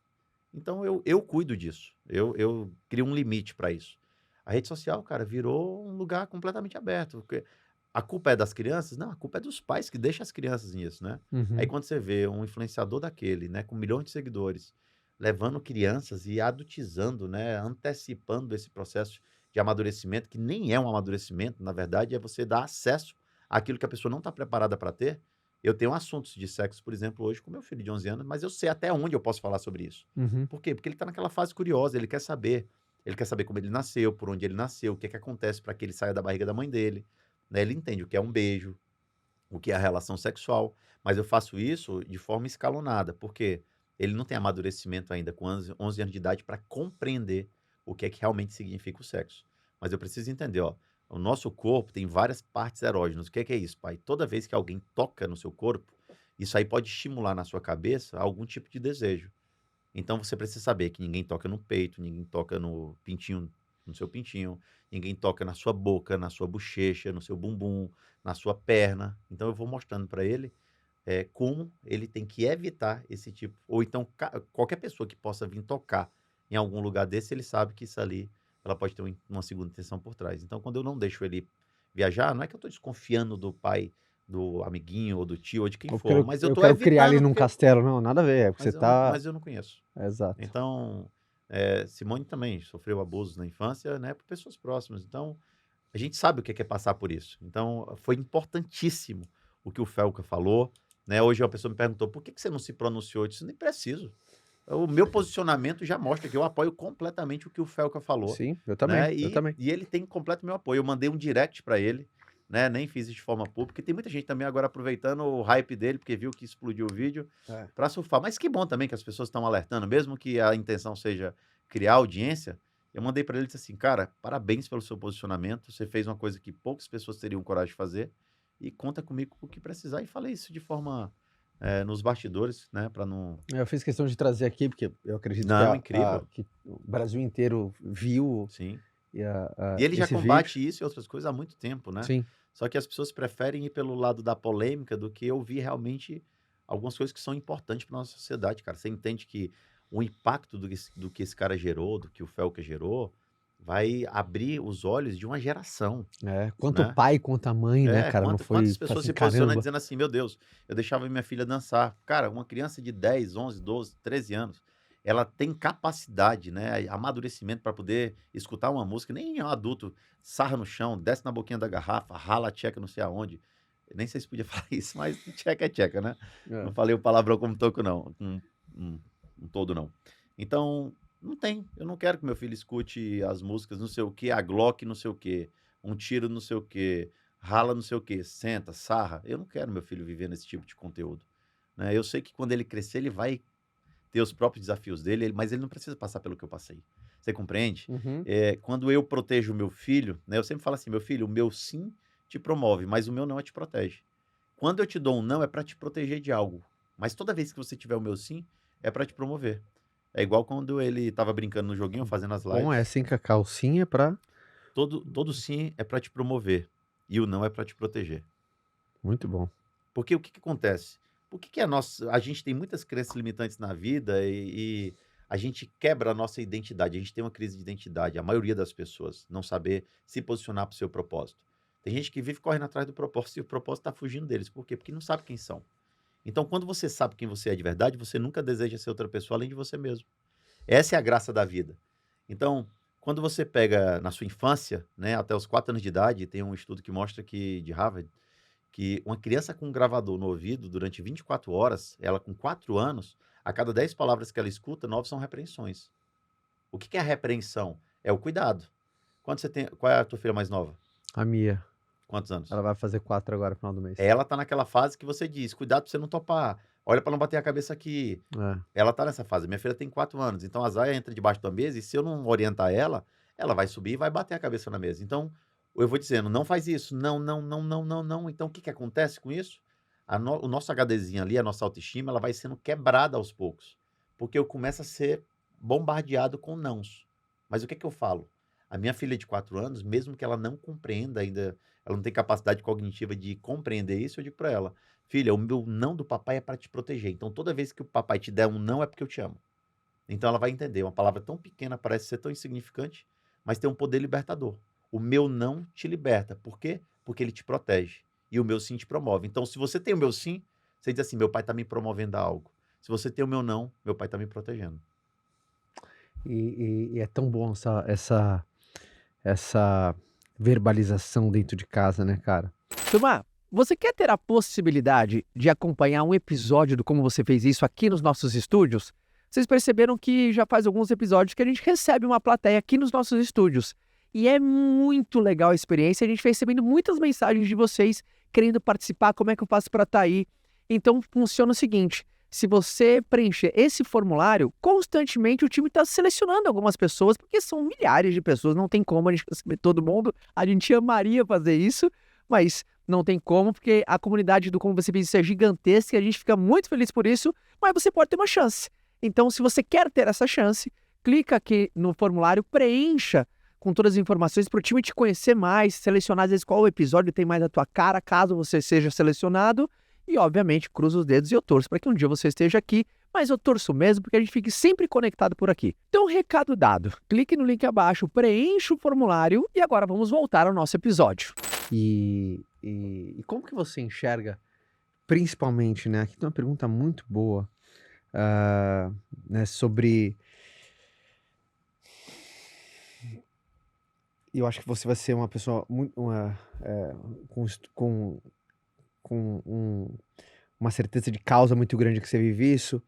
Então, eu cuido disso. Eu crio um limite para isso. A rede social, cara, virou um lugar completamente aberto. Porque a culpa é das crianças? Não, a culpa é dos pais que deixam as crianças nisso, né? Aí Uhum. quando você vê um influenciador daquele, né, com milhões de seguidores, levando crianças e adultizando, né, antecipando esse processo de amadurecimento, que nem é um amadurecimento, na verdade, é você dar acesso àquilo que a pessoa não está preparada para ter. Eu tenho assuntos de sexo, por exemplo, hoje com meu filho de 11 anos, mas eu sei até onde eu posso falar sobre isso. Uhum. Por quê? Porque ele está naquela fase curiosa, ele quer saber. Ele quer saber como ele nasceu, por onde ele nasceu, o que é que acontece para que ele saia da barriga da mãe dele, né? Ele entende o que é um beijo, o que é a relação sexual, mas eu faço isso de forma escalonada, porque ele não tem amadurecimento ainda com 11 anos de idade para compreender o que é que realmente significa o sexo. Mas eu preciso entender, ó, o nosso corpo tem várias partes erógenas. O que é isso, pai? Toda vez que alguém toca no seu corpo, isso aí pode estimular na sua cabeça algum tipo de desejo. Então você precisa saber que ninguém toca no peito, ninguém toca no pintinho, no seu pintinho, ninguém toca na sua boca, na sua bochecha, no seu bumbum, na sua perna. Então eu vou mostrando para ele como ele tem que evitar esse tipo. Ou então qualquer pessoa que possa vir tocar em algum lugar desse, ele sabe que isso ali ela pode ter uma segunda intenção por trás. Então quando eu não deixo ele viajar, não é que eu estou desconfiando do pai, do amiguinho ou do tio ou de quem for, mas eu Eu estou quero criar ele evitando num porque castelo, não, nada a ver, é porque você tá... mas eu não conheço. Exato. Então, Simone também sofreu abusos na infância, né, por pessoas próximas. Então, a gente sabe o que é passar por isso. Então, foi importantíssimo o que o Felca falou, né? Hoje uma pessoa me perguntou, por que você não se pronunciou? Eu disse, nem preciso. O meu posicionamento já mostra que eu apoio completamente o que o Felca falou, Sim, eu né? também, eu também. E ele tem completo meu apoio. Eu mandei um direct para ele, né? Nem fiz isso de forma pública. E tem muita gente também agora aproveitando o hype dele, porque viu que explodiu o vídeo, para surfar. Mas que bom também que as pessoas estão alertando, mesmo que a intenção seja criar audiência. Eu mandei para ele e disse assim, cara, parabéns pelo seu posicionamento. Você fez uma coisa que poucas pessoas teriam coragem de fazer. E conta comigo o que precisar. E falei isso de forma nos bastidores, né? Para não. Eu fiz questão de trazer aqui, porque eu acredito Não, incrível. que o Brasil inteiro viu Sim. e ele já esse combate vídeo. isso e outras coisas há muito tempo, né? Sim. Só que as pessoas preferem ir pelo lado da polêmica do que ouvir realmente algumas coisas que são importantes para nossa sociedade, cara. Você entende que o impacto do que esse cara gerou, do que o Felca gerou, vai abrir os olhos de uma geração, Quanto né? o pai, quanto a mãe, né, cara, não Quantas foi pessoas assim, se posicionam caramba. dizendo assim, meu Deus, eu deixava minha filha dançar. Cara, uma criança de 10, 11, 12, 13 anos, ela tem capacidade, né, amadurecimento para poder escutar uma música, nem um adulto sarra no chão, desce na boquinha da garrafa, rala a tcheca não sei aonde. Eu nem sei se podia falar isso, mas tcheca é tcheca, né? Não falei o palavrão como toco, não. Um todo, não. Então, não tem. Eu não quero que meu filho escute as músicas, não sei o que, a Glock, não sei o que, um tiro, não sei o que, rala, não sei o que, senta, sarra. Eu não quero meu filho viver nesse tipo de conteúdo, né? Eu sei que quando ele crescer, ele vai ter os próprios desafios dele, mas ele não precisa passar pelo que eu passei. Você compreende? Uhum. Quando eu protejo o meu filho, né, eu sempre falo assim, meu filho, o meu sim te promove, mas o meu não te protege. Quando eu te dou um não, é para te proteger de algo. Mas toda vez que você tiver o meu sim, é para te promover. É igual quando ele tava brincando no joguinho, fazendo as lives. Bom, é assim que a calcinha é pra... Todo sim é para te promover. E o não é para te proteger. Muito bom. Porque o que acontece? Por que a gente tem muitas crenças limitantes na vida e a gente quebra a nossa identidade? A gente tem uma crise de identidade. A maioria das pessoas não saber se posicionar para o seu propósito. Tem gente que vive correndo atrás do propósito e o propósito está fugindo deles. Por quê? Porque não sabe quem são. Então, quando você sabe quem você é de verdade, você nunca deseja ser outra pessoa além de você mesmo. Essa é a graça da vida. Então, quando você pega na sua infância, né, até os 4 anos de idade, tem um estudo que mostra que, de Harvard, que uma criança com um gravador no ouvido durante 24 horas, ela com 4 anos, a cada 10 palavras que ela escuta, 9 são repreensões. O que é a repreensão? É o cuidado. Quando você tem, qual é a tua filha mais nova? A Mia, Quantos anos? ela vai fazer 4 agora no final do mês. Ela tá naquela fase que você diz, cuidado pra você não topar. Olha pra não bater a cabeça aqui. É. Ela tá nessa fase. Minha filha tem 4 anos. Então a Zaya entra debaixo da mesa e se eu não orientar ela, ela vai subir e vai bater a cabeça na mesa. Então, eu vou dizendo, não faz isso. Não, não, não, não, não, não. Então, o que que acontece com isso? O nosso HDzinho ali, a nossa autoestima, ela vai sendo quebrada aos poucos. Porque eu começo a ser bombardeado com nãos. Mas o que que eu falo? A minha filha de 4 anos, mesmo que ela não compreenda ainda, ela não tem capacidade cognitiva de compreender isso, eu digo pra ela, filha, o meu não do papai é para te proteger. Então, toda vez que o papai te der um não, é porque eu te amo. Então, ela vai entender. Uma palavra tão pequena, parece ser tão insignificante, mas tem um poder libertador. O meu não te liberta. Por quê? Porque ele te protege. E o meu sim te promove. Então, se você tem o meu sim, você diz assim, meu pai está me promovendo a algo. Se você tem o meu não, meu pai está me protegendo. E é tão bom essa verbalização dentro de casa, né, cara? Turma, você quer ter a possibilidade de acompanhar um episódio do Como Você Fez Isso aqui nos nossos estúdios? Vocês perceberam que já faz alguns episódios que a gente recebe uma plateia aqui nos nossos estúdios. E é muito legal a experiência, a gente vem recebendo muitas mensagens de vocês querendo participar, como é que eu faço para estar aí? Então funciona o seguinte, se você preencher esse formulário, constantemente o time está selecionando algumas pessoas, porque são milhares de pessoas, não tem como a gente receber todo mundo, a gente amaria fazer isso, mas não tem como, porque a comunidade do Como Você Fez Isso é gigantesca e a gente fica muito feliz por isso, mas você pode ter uma chance. Então, se você quer ter essa chance, clica aqui no formulário, preencha com todas as informações para o time te conhecer mais, selecionar às vezes qual episódio tem mais a tua cara, caso você seja selecionado. E, obviamente, cruzo os dedos e eu torço para que um dia você esteja aqui, mas eu torço mesmo porque a gente fique sempre conectado por aqui. Então, recado dado. Clique no link abaixo, preencha o formulário e agora vamos voltar ao nosso episódio. E como que você enxerga, principalmente, né? Aqui tem uma pergunta muito boa, né, sobre... Eu acho que você vai ser uma pessoa muito, com uma certeza de causa muito grande que você vive isso.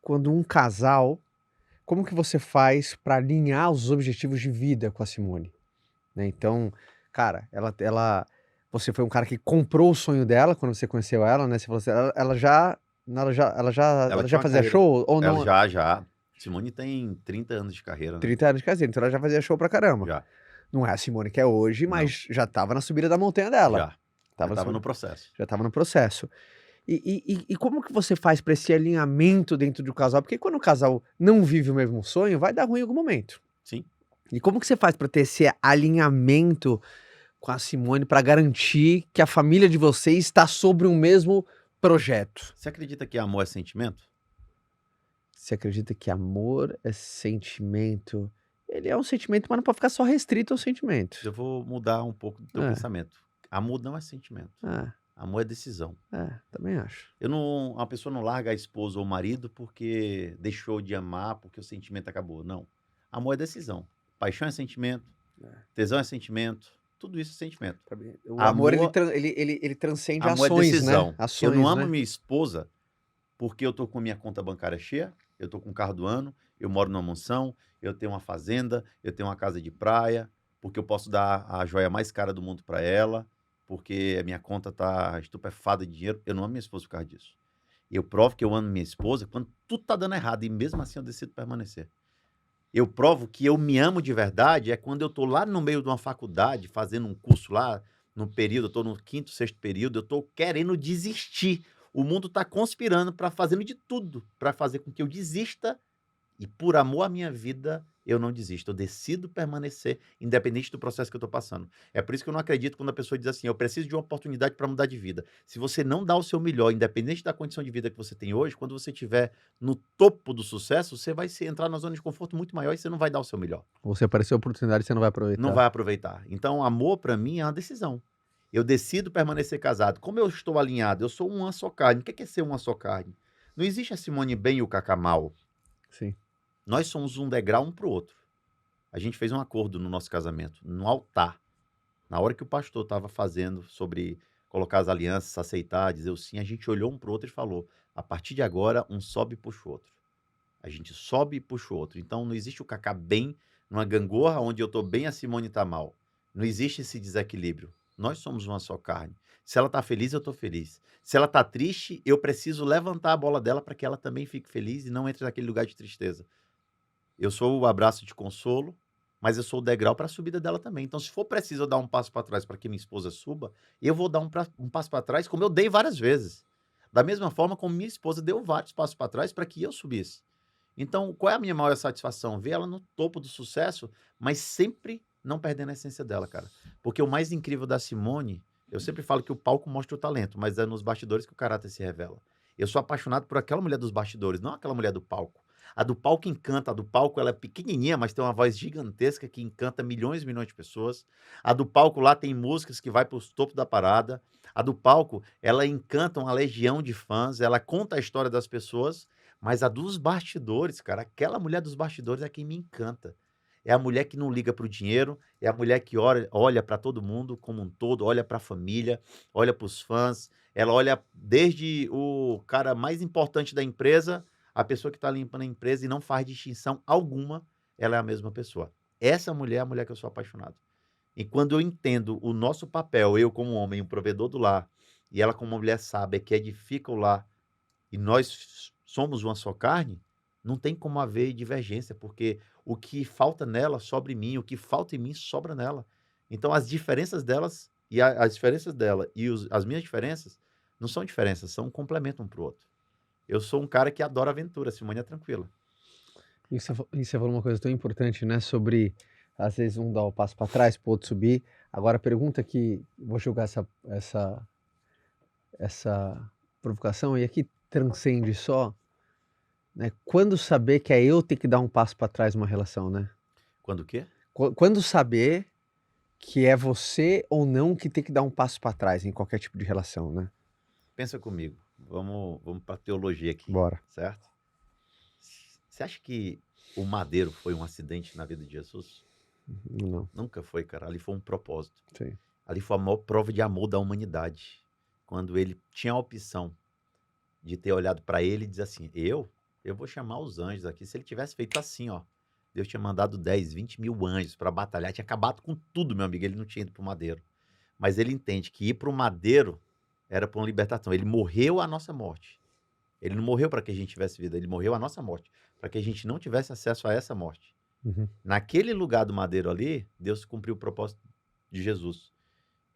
Quando um casal, como que você faz para alinhar os objetivos de vida com a Simone? Né? Então, cara, você foi um cara que comprou o sonho dela quando você conheceu ela, né? Você falou assim, ela já fazia show ou não? Ela já. Simone tem 30 anos de carreira. Né? 30 anos de carreira, então ela já fazia show pra caramba. Já. Não é a Simone que é hoje, mas já tava na subida da montanha dela. Já tava no processo. Já tava no processo. E como que você faz para esse alinhamento dentro do casal? Porque quando o casal não vive o mesmo sonho, vai dar ruim em algum momento. Sim. E como que você faz para ter esse alinhamento com a Simone para garantir que a família de vocês está sobre um mesmo projeto? Você acredita que amor é sentimento? Você acredita que amor é sentimento? Ele é um sentimento, mas não pode ficar só restrito ao sentimento. Eu vou mudar um pouco do teu pensamento. Amor não é sentimento. Amor é decisão. Também acho. A pessoa não larga a esposa ou o marido porque deixou de amar, porque o sentimento acabou. Não. Amor é decisão. Paixão é sentimento. Tesão é sentimento. Tudo isso é sentimento. O amor ele transcende amor ações, é decisão. Né? Ações, eu não amo né? minha esposa porque eu tô com minha conta bancária cheia, eu tô com o carro do ano, eu moro numa mansão, eu tenho uma fazenda, eu tenho uma casa de praia, porque eu posso dar a joia mais cara do mundo para ela, porque a minha conta tá estupefada de dinheiro. Eu não amo minha esposa por causa disso. Eu provo que eu amo minha esposa quando tudo tá dando errado, e mesmo assim eu decido permanecer. Eu provo que eu me amo de verdade é quando eu tô lá no meio de uma faculdade, fazendo um curso lá, no período, eu tô no 5º, 6º período, eu tô querendo desistir. O mundo tá conspirando para fazendo de tudo para fazer com que eu desista, e por amor à minha vida, eu não desisto. Eu decido permanecer, independente do processo que eu tô passando. É por isso que eu não acredito quando a pessoa diz assim, eu preciso de uma oportunidade para mudar de vida. Se você não dá o seu melhor, independente da condição de vida que você tem hoje, quando você estiver no topo do sucesso, você vai entrar na zona de conforto muito maior e você não vai dar o seu melhor. Ou se aparecer a oportunidade, você não vai aproveitar. Não vai aproveitar. Então, amor, para mim, é uma decisão. Eu decido permanecer casado. Como eu estou alinhado, eu sou uma só carne. O que é ser uma só carne? Não existe a Simone bem e o Cacá mal. Sim. Nós somos um degrau um para o outro. A gente fez um acordo no nosso casamento, no altar. Na hora que o pastor estava fazendo sobre colocar as alianças, aceitar, dizer o sim, a gente olhou um pro outro e falou, a partir de agora, um sobe e puxa o outro. A gente sobe e puxa o outro. Então, não existe o Kaká bem numa gangorra onde eu tô bem, a Simone tá mal. Não existe esse desequilíbrio. Nós somos uma só carne. Se ela tá feliz, eu tô feliz. Se ela tá triste, eu preciso levantar a bola dela para que ela também fique feliz e não entre naquele lugar de tristeza. Eu sou o abraço de consolo, mas eu sou o degrau para a subida dela também. Então, se for preciso eu dar um passo para trás para que minha esposa suba, eu vou dar um passo para trás, como eu dei várias vezes. Da mesma forma como minha esposa deu vários passos para trás para que eu subisse. Então, qual é a minha maior satisfação? Ver ela no topo do sucesso, mas sempre não perdendo a essência dela, cara. Porque o mais incrível da Simone, eu sempre falo que o palco mostra o talento, mas é nos bastidores que o caráter se revela. Eu sou apaixonado por aquela mulher dos bastidores, não aquela mulher do palco. A do palco encanta, a do palco ela é pequenininha, mas tem uma voz gigantesca que encanta milhões e milhões de pessoas. A do palco lá tem músicas que vai para os topos da parada. A do palco, ela encanta uma legião de fãs, ela conta a história das pessoas, mas a dos bastidores, cara, aquela mulher dos bastidores é quem me encanta. É a mulher que não liga para o dinheiro, é a mulher que olha para todo mundo como um todo, olha para a família, olha para os fãs, ela olha desde o cara mais importante da empresa, a pessoa que está limpando a empresa e não faz distinção alguma, ela é a mesma pessoa. Essa mulher é a mulher que eu sou apaixonado. E quando eu entendo o nosso papel, eu como homem, o provedor do lar, e ela como uma mulher sábia que edifica o lar, e nós somos uma só carne, não tem como haver divergência, porque o que falta nela sobra em mim, o que falta em mim sobra nela. Então as diferenças delas e as diferenças dela e as minhas diferenças não são diferenças, são um complemento um para o outro. Eu sou um cara que adora aventura, Simone é tranquila. E você falou uma coisa tão importante, né? Sobre, às vezes, um dar o passo para trás, para o outro subir. Agora, a pergunta que vou jogar essa provocação, e aqui transcende só, né? Quando saber que é eu ter que dar um passo para trás numa relação, né? Quando o quê? Quando saber que é você ou não que tem que dar um passo para trás em qualquer tipo de relação, né? Pensa comigo. Vamos para teologia aqui, Bora. certo? Você acha que o madeiro foi um acidente na vida de Jesus? Não, Nunca foi, cara. Ali foi um propósito. sim. Ali foi a maior prova de amor da humanidade. Quando ele tinha a opção de ter olhado para ele e dizer assim, eu vou chamar os anjos aqui. Se ele tivesse feito assim, ó, Deus tinha mandado 10, 20 mil anjos para batalhar, tinha acabado com tudo, meu amigo. Ele não tinha ido para o madeiro. Mas ele entende que ir para o madeiro era para uma libertação. Ele morreu a nossa morte. Ele não morreu para que a gente tivesse vida, ele morreu a nossa morte, para que a gente não tivesse acesso a essa morte. Uhum. Naquele lugar do madeiro ali, Deus cumpriu o propósito de Jesus.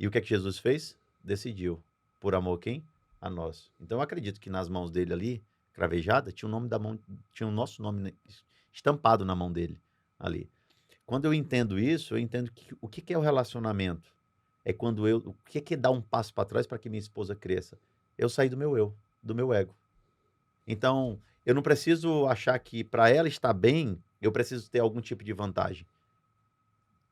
E o que é que Jesus fez? Decidiu. Por amor a quem? A nós. Então eu acredito que nas mãos dele ali, cravejada, tinha o nosso nome estampado na mão dele ali. Quando eu entendo isso, eu entendo que o que é o relacionamento? É quando o que é dar um passo para trás para que minha esposa cresça? Eu sair do meu ego. Então, eu não preciso achar que para ela estar bem, eu preciso ter algum tipo de vantagem.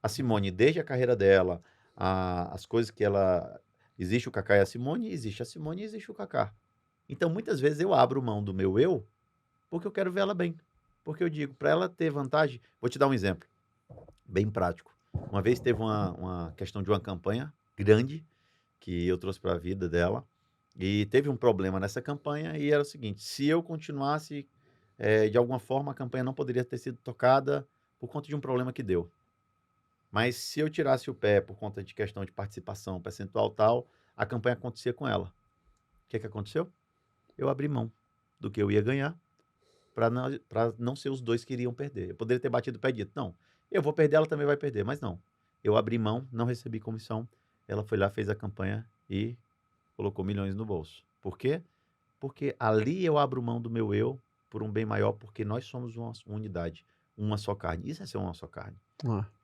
A Simone, desde a carreira dela, as coisas que ela... Existe o Kaká e a Simone e existe o Kaká. Então, muitas vezes eu abro mão do meu eu porque eu quero ver ela bem. Porque eu digo, para ela ter vantagem... Vou te dar um exemplo bem prático. Uma vez teve uma questão de uma campanha grande que eu trouxe para a vida dela. E teve um problema nessa campanha e era o seguinte, se eu continuasse, de alguma forma a campanha não poderia ter sido tocada por conta de um problema que deu. Mas se eu tirasse o pé por conta de questão de participação, percentual tal, a campanha acontecia com ela. O que aconteceu? Eu abri mão do que eu ia ganhar para não ser os dois que iriam perder. Eu poderia ter batido o pé e dito, não, eu vou perder, ela também vai perder, mas não. Eu abri mão, não recebi comissão, ela foi lá, fez a campanha e colocou milhões no bolso. Por quê? Porque ali eu abro mão do meu eu por um bem maior, porque nós somos uma unidade, uma só carne. Isso é ser uma só carne.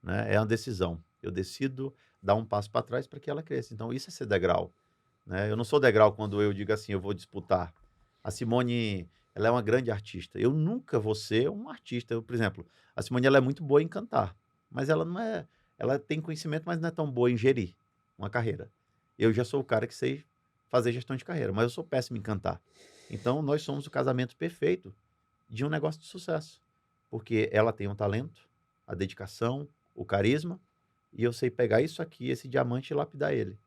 Né? É uma decisão. Eu decido dar um passo para trás para que ela cresça. Então, isso é ser degrau. Né? Eu não sou degrau quando eu digo assim, eu vou disputar. A Simone, ela é uma grande artista. Eu nunca vou ser um artista. Por exemplo, a Simone ela é muito boa em cantar, mas ela não é... Ela tem conhecimento, mas não é tão boa em gerir uma carreira. Eu já sou o cara que sei fazer gestão de carreira, mas eu sou péssimo em cantar. Então, nós somos o casamento perfeito de um negócio de sucesso. Porque ela tem um talento, a dedicação, o carisma, e eu sei pegar isso aqui, esse diamante, e lapidar ele.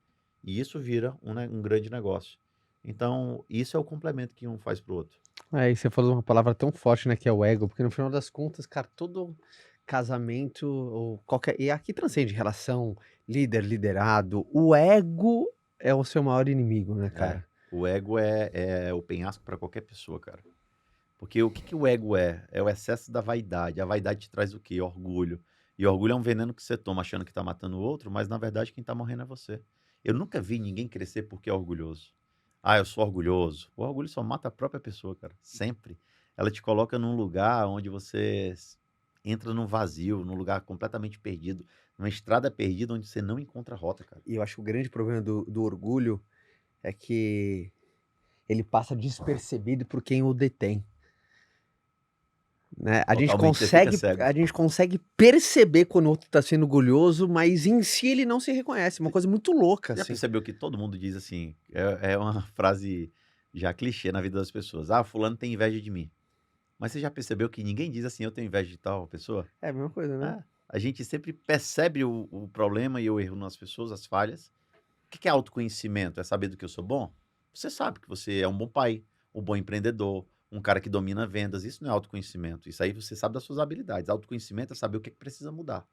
E isso vira um grande negócio. Então, isso é o complemento que um faz pro outro. E você falou uma palavra tão forte, né, que é o ego, porque no final das contas, cara, todo casamento ou qualquer. E aqui transcende relação, líder, liderado. O ego é o seu maior inimigo, né, É, cara? o ego é o penhasco para qualquer pessoa, cara. Porque o que que o ego é? É o excesso da vaidade. A vaidade te traz o quê? Orgulho. E orgulho é um veneno que você toma achando que tá matando o outro, mas na verdade quem tá morrendo é você. Eu nunca vi ninguém crescer porque é orgulhoso. Ah, eu sou orgulhoso. O orgulho só mata a própria pessoa, cara. Sempre. Ela te coloca num lugar onde você entra num vazio, num lugar completamente perdido, numa estrada perdida onde você não encontra rota, cara. E eu acho que o grande problema do orgulho é que ele passa despercebido por quem o detém. Né? Totalmente, você fica cego. A gente consegue perceber quando o outro tá sendo orgulhoso, mas em si ele não se reconhece. Uma coisa muito louca, Já assim. percebeu que todo mundo diz assim, é uma frase já clichê na vida das pessoas. Ah, fulano tem inveja de mim. Mas você já percebeu que ninguém diz assim, eu tenho inveja de tal pessoa? É a mesma coisa, né? É, a gente sempre percebe o problema e o erro nas pessoas, as falhas. O que que é autoconhecimento? É saber do que eu sou bom? Você sabe que você é um bom pai, um bom empreendedor, um cara que domina vendas. Isso não é autoconhecimento. Isso aí você sabe das suas habilidades. Autoconhecimento é saber o que é que precisa mudar.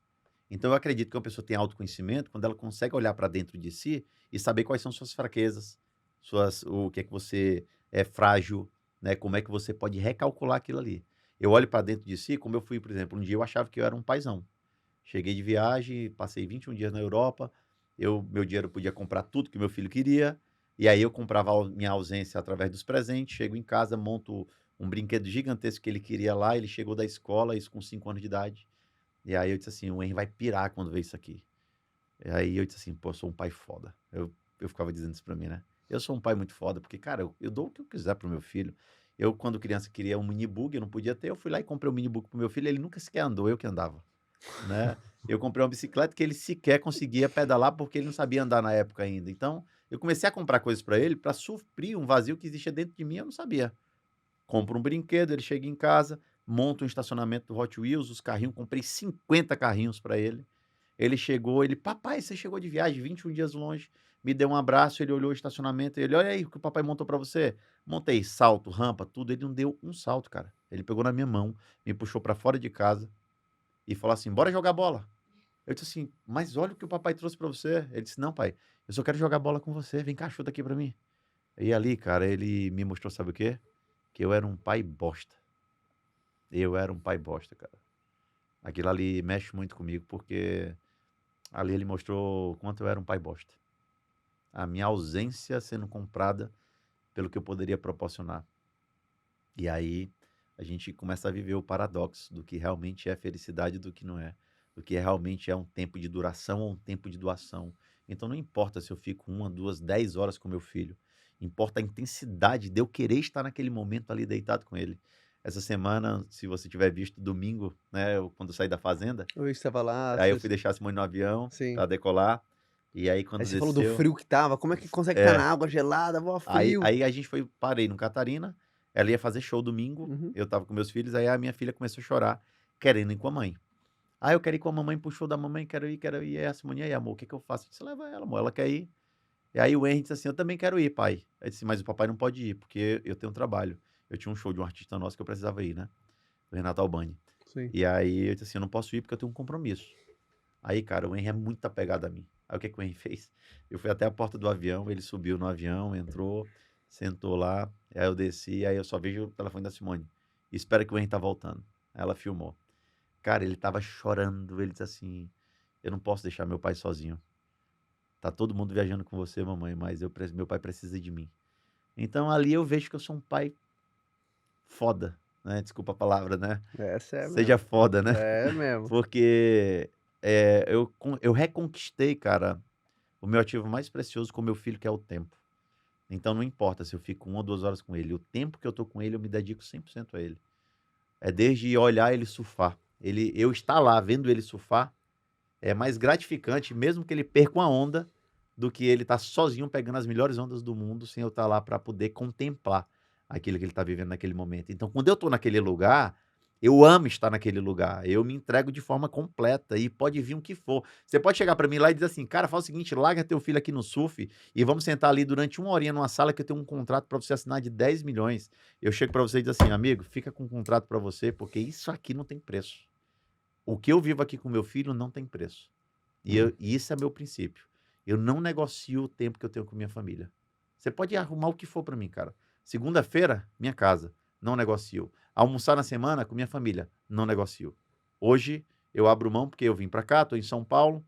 Então eu acredito que uma pessoa tem autoconhecimento quando ela consegue olhar para dentro de si e saber quais são suas fraquezas, o que é que você é frágil, né? Como é que você pode recalcular aquilo ali. Eu olho para dentro de si, como eu fui, por exemplo, um dia eu achava que eu era um paizão. Cheguei de viagem, passei 21 dias na Europa, meu dinheiro podia comprar tudo que meu filho queria, e aí eu comprava minha ausência através dos presentes, chego em casa, monto um brinquedo gigantesco que ele queria lá, ele chegou da escola, isso com 5 anos de idade, e aí eu disse assim, o Henry vai pirar quando ver isso aqui. E aí eu disse assim, pô, eu sou um pai foda. Eu ficava dizendo isso pra mim, né? Eu sou um pai muito foda, porque, cara, eu dou o que eu quiser pro meu filho. Eu, quando criança, queria um mini bug, eu não podia ter, eu fui lá e comprei um mini bug pro meu filho, ele nunca sequer andou, eu que andava, né? Eu comprei uma bicicleta que ele sequer conseguia pedalar porque ele não sabia andar na época ainda. Então, eu comecei a comprar coisas para ele para suprir um vazio que existia dentro de mim, eu não sabia. Compro um brinquedo, ele chega em casa, monta um estacionamento do Hot Wheels, os carrinhos, comprei 50 carrinhos para ele. Ele chegou, papai, você chegou de viagem, 21 dias longe, me deu um abraço, ele olhou o estacionamento, ele, olha aí o que o papai montou para você. Montei salto, rampa, tudo, ele não deu um salto, cara. Ele pegou na minha mão, me puxou para fora de casa e falou assim, bora jogar bola. Eu disse assim, mas olha o que o papai trouxe para você. Ele disse, não, pai, eu só quero jogar bola com você, vem cá, chuta aqui para mim. E ali, cara, ele me mostrou, sabe o quê? Que eu era um pai bosta. Eu era um pai bosta, cara. Aquilo ali mexe muito comigo, porque ali ele mostrou quanto eu era um pai bosta. A minha ausência sendo comprada pelo que eu poderia proporcionar. E aí a gente começa a viver o paradoxo do que realmente é felicidade e do que não é. Do que realmente é um tempo de duração ou um tempo de doação. Então não importa se eu fico 1, 2, 10 horas com meu filho. Importa a intensidade de eu querer estar naquele momento ali deitado com ele. Essa semana, se você tiver visto domingo, né, quando eu saí da fazenda, Eu estava lá, aí eu fui deixar a Simone no avião sim. para decolar. E aí Aí quando você falou do desceu, frio que tava, como é que consegue estar é, na água gelada, mó aí, frio? aí a gente parei no Catarina, ela ia fazer show domingo, Uhum. eu tava com meus filhos, aí a minha filha começou a chorar, querendo ir com a mãe. Ah, eu quero ir com a mamãe pro show da mamãe, quero ir, quero ir. E aí a Simone, e aí, amor, o que que eu faço? Eu disse, leva ela, amor, ela quer ir. E aí o Henry disse assim, eu também quero ir, pai. Eu disse, mas o papai não pode ir, porque eu tenho um trabalho. Eu tinha um show de um artista nosso que eu precisava ir, né? Do Renato Albani. Sim. E aí eu disse assim, eu não posso ir porque eu tenho um compromisso. Aí, cara, o Henry é muito apegado a mim. Aí o que que o Henry fez? Eu fui até a porta do avião, ele subiu no avião, entrou, sentou lá, aí eu desci, aí eu só vejo o telefone da Simone. Espera que o Henry tá voltando. Aí ela filmou. Cara, ele tava chorando, ele disse assim, eu não posso deixar meu pai sozinho. Tá todo mundo viajando com você, mamãe, mas meu pai precisa de mim. Então ali eu vejo que eu sou um pai foda, né? Desculpa a palavra, né? Essa é Seja mesmo. foda, né? É mesmo. Porque eu reconquistei, cara, o meu ativo mais precioso com meu filho, que é o tempo. Então não importa se eu fico 1 ou 2 horas com ele, o tempo que eu tô com ele, eu me dedico 100% a ele. É desde olhar ele surfar. Eu estar lá vendo ele surfar é mais gratificante, mesmo que ele perca uma onda, do que ele estar sozinho pegando as melhores ondas do mundo, sem eu estar lá para poder contemplar aquilo que ele está vivendo naquele momento. Então, quando eu estou naquele lugar, Eu amo estar naquele lugar. Eu me entrego de forma completa e pode vir o que for. Você pode chegar pra mim lá e dizer assim, cara, faz o seguinte, larga teu filho aqui no surf e vamos sentar ali durante 1 horinha numa sala que eu tenho um contrato pra você assinar de 10 milhões. Eu chego pra você e digo assim, amigo, fica com um contrato pra você porque isso aqui não tem preço. O que eu vivo aqui com meu filho não tem preço. E isso é meu princípio. Eu não negocio o tempo que eu tenho com minha família. Você pode arrumar o que for pra mim, cara. Segunda-feira, minha casa. Não negocio. Almoçar na semana com minha família. Não negocio. Hoje, eu abro mão porque eu vim pra cá, tô em São Paulo.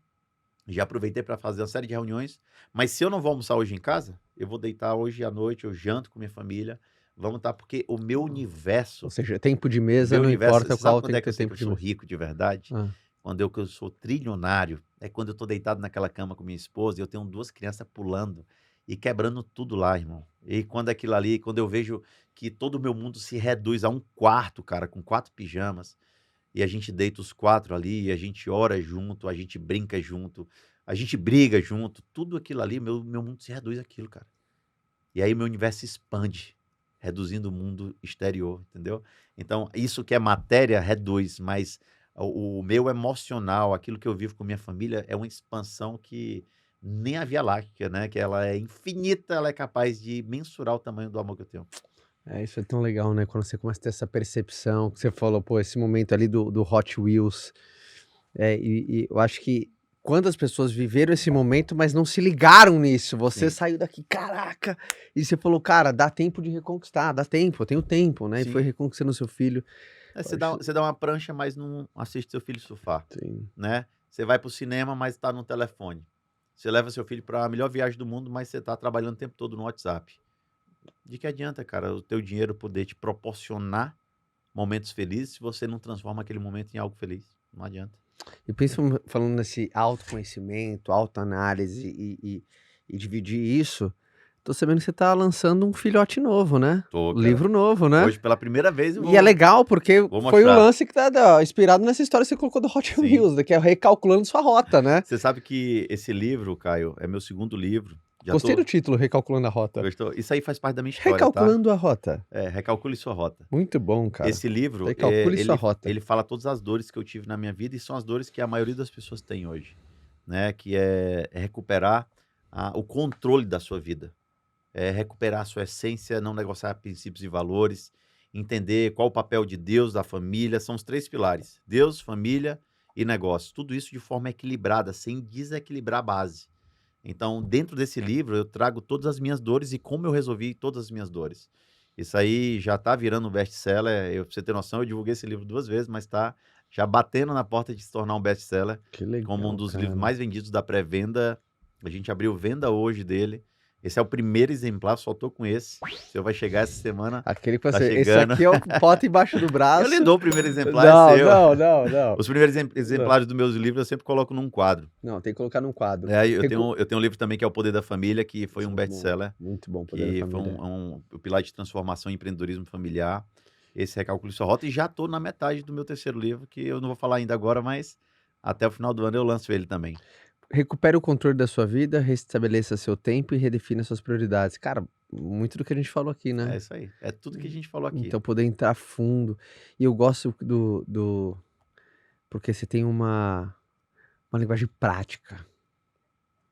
Já aproveitei pra fazer uma série de reuniões. Mas se eu não vou almoçar hoje em casa, eu vou deitar hoje à noite, eu janto com minha família. Vamos estar, porque o meu universo... Ou seja, tempo de mesa, Meu não universo, importa sabe qual, quando tem é que que eu ter sei tempo que de eu sou mesa. rico de verdade? Ah, Quando eu sou trilionário, é quando eu tô deitado naquela cama com minha esposa e eu tenho 2 crianças pulando e quebrando tudo lá, irmão. E quando aquilo ali, quando eu vejo que todo o meu mundo se reduz a um quarto, cara, com 4 pijamas, e a gente deita os 4 ali, e a gente ora junto, a gente brinca junto, a gente briga junto, tudo aquilo ali, meu mundo se reduz àquilo, cara. E aí meu universo se expande, reduzindo o mundo exterior, entendeu? Então, isso que é matéria reduz, mas o meu emocional, aquilo que eu vivo com minha família, é uma expansão que nem a Via Láctea, né? Que ela é infinita, ela é capaz de mensurar o tamanho do amor que eu tenho. isso é tão legal, né? Quando você começa a ter essa percepção, que você falou, pô, esse momento ali do Hot Wheels. E eu acho que quantas pessoas viveram esse momento, mas não se ligaram nisso. Você Sim, saiu daqui, caraca! E você falou, cara, dá tempo de reconquistar, dá tempo, eu tenho tempo, né? E foi sim. reconquistando seu filho. É, Eu acho, você dá uma prancha, mas não assiste seu filho surfar, sim. né? Você vai pro cinema, mas tá no telefone. Você leva seu filho para a melhor viagem do mundo, mas você tá trabalhando o tempo todo no WhatsApp. De que adianta, cara, o teu dinheiro poder te proporcionar momentos felizes se você não transforma aquele momento em algo feliz? Não adianta. E principalmente falando nesse autoconhecimento, autoanálise e dividir isso, tô sabendo que você tá lançando um filhote novo, né? Tô, Um cara. livro novo, né? Hoje, pela primeira vez, eu E é legal porque vou foi o mostrar. lance que tá inspirado nessa história que você colocou do Hot Sim. Wheels, né, que é recalculando sua rota, né? Você sabe que esse livro, Caio, é meu segundo livro. Já Gostei tô... do título, Recalculando a Rota. Gostou? Isso aí faz parte da minha história, tá? Recalculando a Rota. É, recalcule sua rota. Muito bom, cara. Esse livro, Recalcule sua rota. ele fala todas as dores que eu tive na minha vida e são as dores que a maioria das pessoas tem hoje, né? Que é recuperar o controle da sua vida, é recuperar a sua essência, não negociar princípios e valores, entender qual o papel de Deus, da família, são os 3 pilares: Deus, família e negócio. Tudo isso de forma equilibrada, sem desequilibrar a base. Então, dentro desse livro, eu trago todas as minhas dores e como eu resolvi todas as minhas dores. Isso aí já tá virando um best-seller. Pra você ter noção, eu divulguei esse livro 2 vezes, mas tá já batendo na porta de se tornar um best-seller, Que legal, como um dos cara. livros mais vendidos da pré-venda. A gente abriu venda hoje dele. Esse é o primeiro exemplar, só tô com esse. O senhor vai chegar essa semana. Aquele que Tá você... Esse chegando. aqui é o pote embaixo do braço. Eu lhe dou o primeiro exemplar, Não, é seu. não. Os primeiros exemplares dos meus livros eu sempre coloco num quadro. Não, tem que colocar num quadro. Eu tenho um livro também que é O Poder da Família, que foi um best-seller. Muito bom, Poder Que da foi Família. o pilar de transformação e empreendedorismo familiar. Esse Recalcule Sua Rota. E já estou na metade do meu terceiro livro, que eu não vou falar ainda agora, mas até o final do ano eu lanço ele também. Recupere o controle da sua vida, restabeleça seu tempo e redefina suas prioridades. Cara, muito do que a gente falou aqui, É né? isso aí. É tudo que a gente falou aqui. Então, poder entrar fundo. E eu gosto porque você tem uma linguagem prática.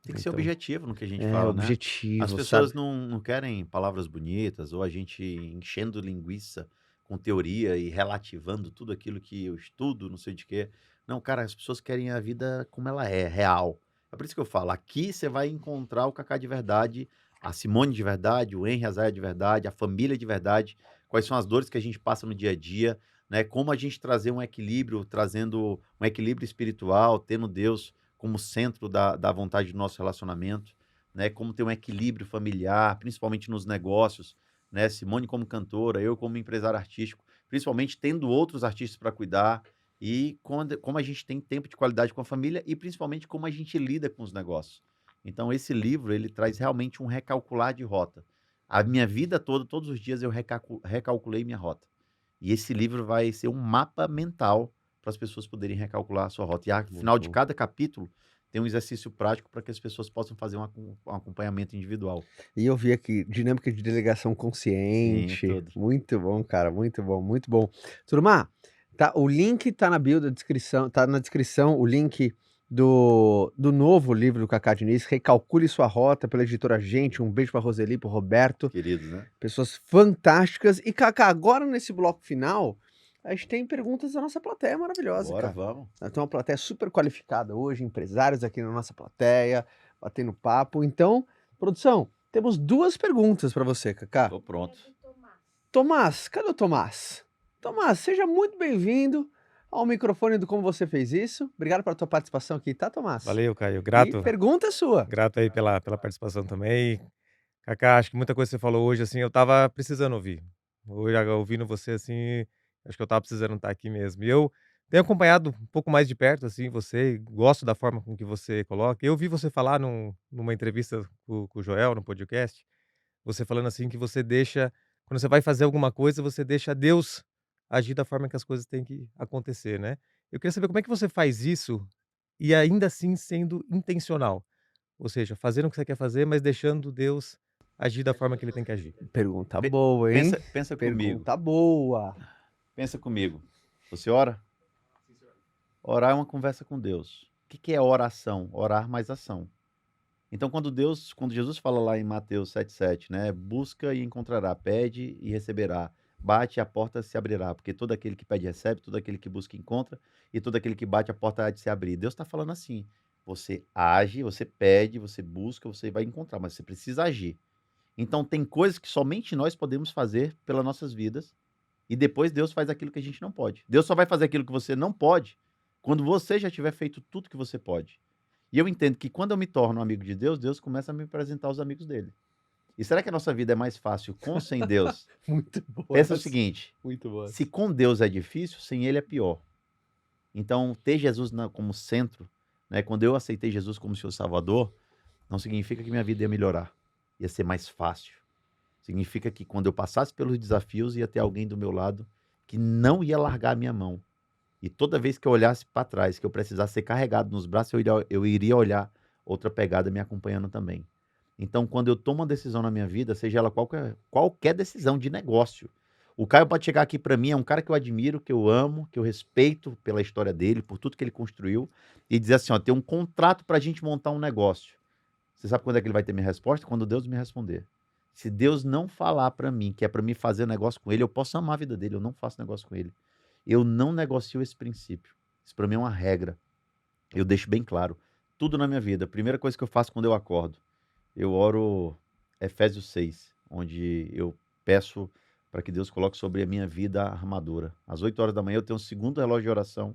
Tem que ser Então, objetivo no que a gente fala, né? objetivo, As sabe? pessoas não querem palavras bonitas ou a gente enchendo linguiça com teoria e relativando tudo aquilo que eu estudo, não sei de quê. Não, cara, as pessoas querem a vida como ela é, real. É por isso que eu falo, aqui você vai encontrar o Cacá de verdade, a Simone de verdade, o Henry Azaia de verdade, a família de verdade, quais são as dores que a gente passa no dia a dia, né? Como a gente trazer um equilíbrio, trazendo um equilíbrio espiritual, tendo Deus como centro da vontade do nosso relacionamento, né? Como ter um equilíbrio familiar, principalmente nos negócios, né? Simone como cantora, eu como empresário artístico, principalmente tendo outros artistas para cuidar e como a gente tem tempo de qualidade com a família e principalmente como a gente lida com os negócios. Então esse livro, ele traz realmente um recalcular de rota. A minha vida toda, todos os dias eu recalculei minha rota. E esse livro vai ser um mapa mental para as pessoas poderem recalcular a sua rota. E ao final de bom. cada capítulo tem um exercício prático para que as pessoas possam fazer um acompanhamento individual. E eu vi aqui, dinâmica de delegação consciente. Sim, tudo. Muito bom, cara, muito bom, muito bom. Turma, Tá, o link tá na bio da descrição, tá na descrição o link do novo livro do Cacá Diniz, Recalcule Sua Rota, pela editora Gente. Um beijo pra Roseli, pro Roberto, Queridos, né? pessoas fantásticas. E Cacá, agora nesse bloco final, a gente tem perguntas da nossa plateia maravilhosa, Bora, cara. vamos. Nós temos uma plateia super qualificada hoje, empresários aqui na nossa plateia, batendo papo. Então, produção, temos 2 perguntas pra você, Cacá. Tô pronto. Tomás, cadê o Tomás? Tomás, seja muito bem-vindo ao microfone do Como Você Fez Isso. Obrigado pela tua participação aqui, tá, Tomás? Valeu, Caio. E Grato, pergunta sua. grato aí pela participação também. Cacá, acho que muita coisa que você falou hoje, assim, eu tava precisando ouvir. Hoje, ouvindo você, assim, acho que eu tava precisando estar aqui mesmo. E eu tenho acompanhado um pouco mais de perto, assim, você, e gosto da forma com que você coloca. Eu vi você falar numa entrevista com o Joel, no podcast, você falando assim que você deixa, quando você vai fazer alguma coisa, você deixa Deus agir da forma que as coisas têm que acontecer, né? Eu queria saber como é que você faz isso e ainda assim sendo intencional. Ou seja, fazendo o que você quer fazer, mas deixando Deus agir da forma que ele tem que agir. Pergunta Pe- boa, hein? Pensa comigo. Pergunta boa. Pensa comigo. Você ora? Orar é uma conversa com Deus. O que é oração? Orar mais ação. Então, quando Jesus fala lá em Mateus 7,7, né? Busca e encontrará, pede e receberá, bate e a porta se abrirá, porque todo aquele que pede recebe, todo aquele que busca encontra, e todo aquele que bate a porta há de se abrir. Deus está falando assim: você age, você pede, você busca, você vai encontrar, mas você precisa agir. Então, tem coisas que somente nós podemos fazer pelas nossas vidas, e depois Deus faz aquilo que a gente não pode. Deus só vai fazer aquilo que você não pode quando você já tiver feito tudo que você pode. E eu entendo que quando eu me torno um amigo de Deus, Deus começa a me apresentar os amigos dele. E será que a nossa vida é mais fácil com ou sem Deus? Muito boa. Pensa o seguinte: Muito boa. se com Deus é difícil, sem ele é pior. Então, ter Jesus como centro, né? Quando eu aceitei Jesus como seu Salvador, não significa que minha vida ia melhorar, ia ser mais fácil. Significa que quando eu passasse pelos desafios, ia ter alguém do meu lado que não ia largar a minha mão. E toda vez que eu olhasse para trás, que eu precisasse ser carregado nos braços, eu iria olhar outra pegada me acompanhando também. Então, quando eu tomo uma decisão na minha vida, seja ela qualquer decisão de negócio, o Caio pode chegar aqui para mim, é um cara que eu admiro, que eu amo, que eu respeito pela história dele, por tudo que ele construiu, e dizer assim, ó, tem um contrato para a gente montar um negócio. Você sabe quando é que ele vai ter minha resposta? Quando Deus me responder. Se Deus não falar para mim que é para mim fazer negócio com ele, eu posso amar a vida dele, eu não faço negócio com ele. Eu não negocio esse princípio. Isso para mim é uma regra. Eu deixo bem claro. Tudo na minha vida. A primeira coisa que eu faço quando eu acordo, eu oro Efésios 6, onde eu peço para que Deus coloque sobre a minha vida a armadura. Às 8 horas da manhã eu tenho um segundo relógio de oração,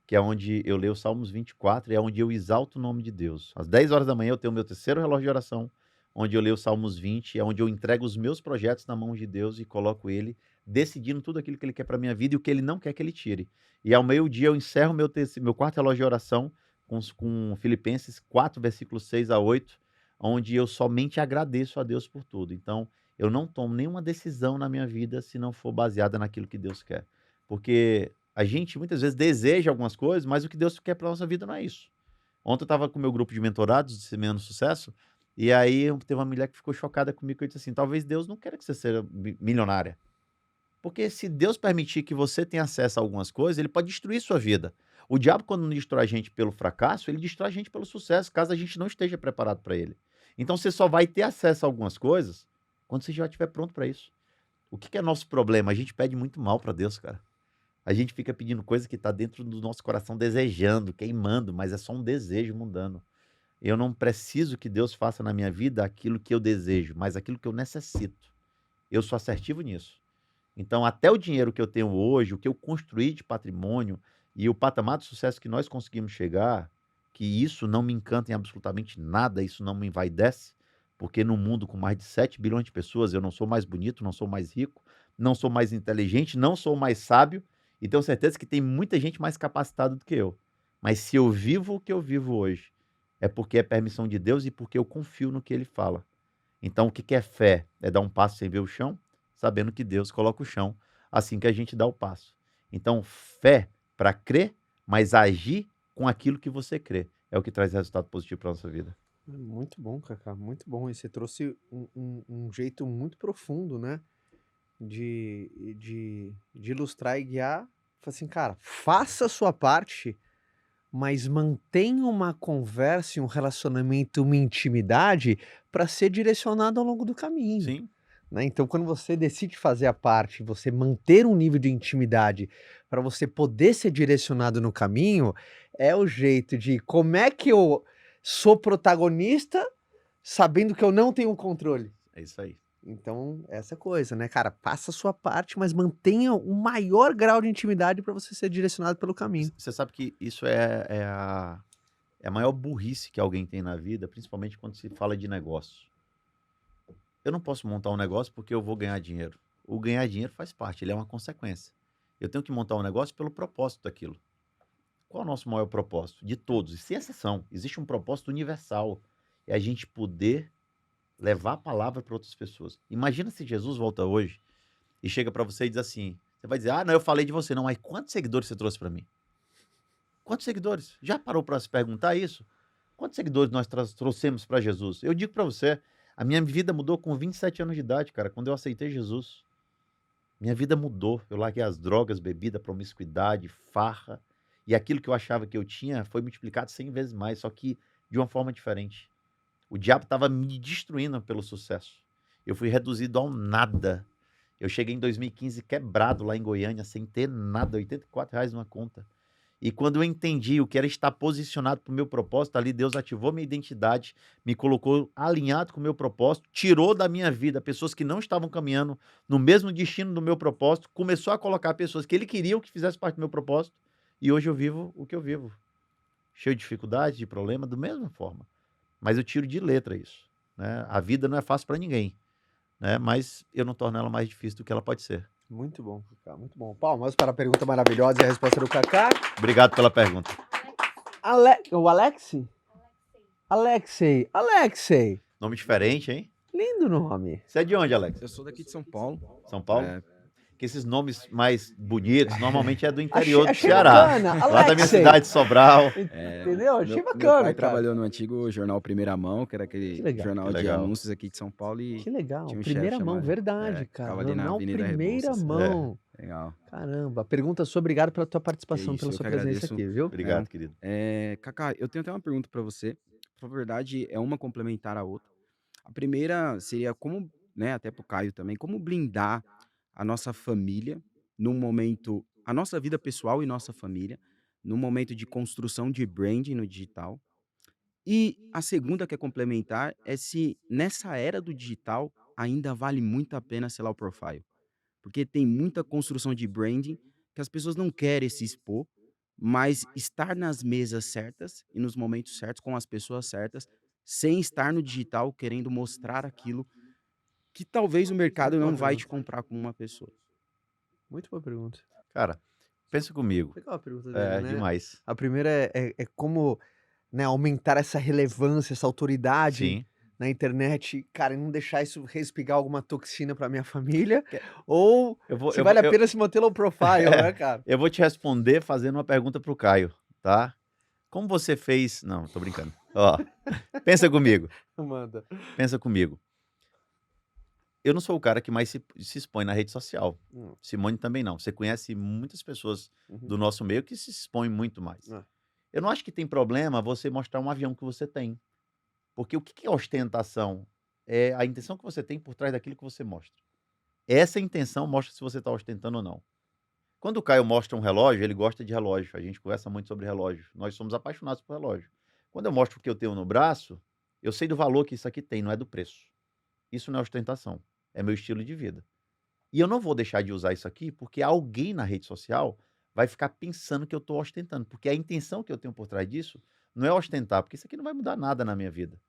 que é onde eu leio Salmos 24 e é onde eu exalto o nome de Deus. Às 10 horas da manhã eu tenho o meu terceiro relógio de oração, onde eu leio Salmos 20, é onde eu entrego os meus projetos na mão de Deus e coloco ele decidindo tudo aquilo que ele quer para minha vida e o que ele não quer que ele tire. E ao meio-dia eu encerro meu quarto relógio de oração com Filipenses 4, versículos 6 a 8, onde eu somente agradeço a Deus por tudo. Então, eu não tomo nenhuma decisão na minha vida se não for baseada naquilo que Deus quer. Porque a gente muitas vezes deseja algumas coisas, mas o que Deus quer para nossa vida não é isso. Ontem eu estava com o meu grupo de mentorados de Semeando Sucesso, e aí teve uma mulher que ficou chocada comigo, que eu disse assim, talvez Deus não queira que você seja milionária. Porque se Deus permitir que você tenha acesso a algumas coisas, ele pode destruir sua vida. O diabo, quando não destrói a gente pelo fracasso, ele destrói a gente pelo sucesso, caso a gente não esteja preparado para ele. Então você só vai ter acesso a algumas coisas quando você já estiver pronto para isso. O que é nosso problema? A gente pede muito mal para Deus, cara. A gente fica pedindo coisa que está dentro do nosso coração, desejando, queimando, mas é só um desejo mundano. Eu não preciso que Deus faça na minha vida aquilo que eu desejo, mas aquilo que eu necessito. Eu sou assertivo nisso. Então, até o dinheiro que eu tenho hoje, o que eu construí de patrimônio e o patamar de sucesso que nós conseguimos chegar, que isso não me encanta em absolutamente nada, isso não me envaidece, porque no mundo com mais de 7 bilhões de pessoas, eu não sou mais bonito, não sou mais rico, não sou mais inteligente, não sou mais sábio, e tenho certeza que tem muita gente mais capacitada do que eu. Mas se eu vivo o que eu vivo hoje, é porque é permissão de Deus e porque eu confio no que Ele fala. Então, o que é fé? É dar um passo sem ver o chão, sabendo que Deus coloca o chão assim que a gente dá o passo. Então, fé para crer, mas agir com aquilo que você crê. É o que traz resultado positivo para nossa vida. Muito bom, Cacá, muito bom. E você trouxe um jeito muito profundo, né? De ilustrar e guiar Fala assim, cara, faça a sua parte, mas mantenha uma conversa e um relacionamento, uma intimidade para ser direcionado ao longo do caminho, Sim, né. Então quando você decide fazer a parte, você manter um nível de intimidade para você poder ser direcionado no caminho, é o jeito de como é que eu sou protagonista, sabendo que eu não tenho controle. é isso aí. Então, essa coisa, né, cara, faça a sua parte, mas mantenha o maior grau de intimidade para você ser direcionado pelo caminho. Você sabe que isso é a maior burrice que alguém tem na vida, principalmente quando se fala de negócio. Eu não posso montar um negócio porque eu vou ganhar dinheiro. O ganhar dinheiro faz parte, ele é uma consequência. Eu tenho que montar um negócio pelo propósito daquilo. Qual é o nosso maior propósito? De todos, e sem exceção. Existe um propósito universal. É a gente poder levar a palavra para outras pessoas. Imagina se Jesus volta hoje e chega para você e diz assim: você vai dizer, ah, não, eu falei de você. Não, mas quantos seguidores você trouxe para mim? Quantos seguidores? Já parou para se perguntar isso? Quantos seguidores nós trouxemos para Jesus? Eu digo para você, a minha vida mudou com 27 anos de idade, cara, quando eu aceitei Jesus. Minha vida mudou. Eu larguei as drogas, bebida, promiscuidade, farra. E aquilo que eu achava que eu tinha foi multiplicado 100 vezes mais, só que de uma forma diferente. O diabo estava me destruindo pelo sucesso. Eu fui reduzido ao nada. Eu cheguei em 2015 quebrado lá em Goiânia, sem ter nada, R$ 84 numa conta. E quando eu entendi o que era estar posicionado para o meu propósito, ali Deus ativou minha identidade, me colocou alinhado com o meu propósito, tirou da minha vida pessoas que não estavam caminhando no mesmo destino do meu propósito, começou a colocar pessoas que ele queria que fizesse parte do meu propósito, e hoje eu vivo o que eu vivo. Cheio de dificuldade, de problema, da mesma forma. Mas eu tiro de letra isso, né? A vida não é fácil para ninguém, né? Mas eu não torno ela mais difícil do que ela pode ser. Muito bom, Cacá, muito bom. Palmas para a pergunta maravilhosa e a resposta do Cacá. Obrigado pela pergunta. O Alexei? Alexei. Nome diferente, hein? Lindo nome. Você é de onde, Alex? Eu sou daqui de São Paulo. São Paulo? É, Que esses nomes mais bonitos normalmente é do interior do Achei Ceará. bacana, Lá da minha Alexei. cidade, Sobral. Entendeu? Achei meu bacana, pai cara. trabalhou no antigo jornal Primeira Mão, que era Que aquele legal. jornal Que de legal. anúncios aqui de São Paulo. E Que legal. tinha um Primeira chefe mão, chamado- verdade, é, cara. ficava ali na Jornal Avenida Primeira Rebouças. mão. Legal. Caramba. Pergunta sua, obrigado pela tua participação, isso, pela eu sua que presença agradeço. aqui, viu? Obrigado, querido. Cacá, eu tenho até uma pergunta para você. Na verdade, é uma complementar a outra. A primeira seria como, né, até pro Caio também, como blindar a nossa família num momento, a nossa vida pessoal e nossa família, num momento de construção de branding no digital. E a segunda que é complementar é se nessa era do digital ainda vale muito a pena ser low profile. Porque tem muita construção de branding que as pessoas não querem se expor, mas estar nas mesas certas e nos momentos certos com as pessoas certas, sem estar no digital querendo mostrar aquilo que talvez o mercado não vai te comprar como uma pessoa. Muito boa pergunta. Cara, pensa comigo. Legal a pergunta dele, É, né? demais. A primeira é como, né, aumentar essa relevância, essa autoridade Sim. na internet, cara, e não deixar isso respigar alguma toxina pra minha família, Que- ou Eu vou, se eu, vale a eu, pena se manter low profile, né, cara? eu vou te responder fazendo uma pergunta pro Caio, tá? Como você fez... Não, tô brincando. Ó, pensa comigo. Manda. Pensa comigo. Eu não sou o cara que mais se expõe na rede social. Hum. Simone também não. Você conhece muitas pessoas Uhum. do nosso meio que se expõem muito mais. Ah. Eu não acho que tem problema você mostrar um avião que você tem. Porque o que é ostentação? É a intenção que você tem por trás daquilo que você mostra. Essa intenção mostra se você está ostentando ou não. Quando o Caio mostra um relógio, ele gosta de relógio. A gente conversa muito sobre relógio. Nós somos apaixonados por relógio. Quando eu mostro o que eu tenho no braço, eu sei do valor que isso aqui tem, não é do preço. Isso não é ostentação. É meu estilo de vida. E eu não vou deixar de usar isso aqui porque alguém na rede social vai ficar pensando que eu estou ostentando. Porque a intenção que eu tenho por trás disso não é ostentar, porque isso aqui não vai mudar nada na minha vida.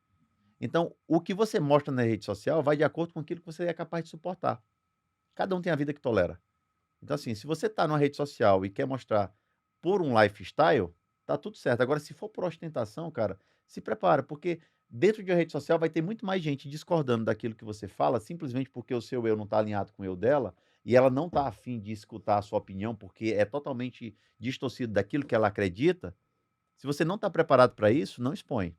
Então, o que você mostra na rede social vai de acordo com aquilo que você é capaz de suportar. Cada um tem a vida que tolera. Então, assim, se você está numa rede social e quer mostrar por um lifestyle, tá tudo certo. Agora, se for por ostentação, cara, se prepara, porque dentro de uma rede social vai ter muito mais gente discordando daquilo que você fala, simplesmente porque o seu eu não está alinhado com o eu dela, e ela não está afim de escutar a sua opinião, porque é totalmente distorcido daquilo que ela acredita. Se você não está preparado para isso, não expõe.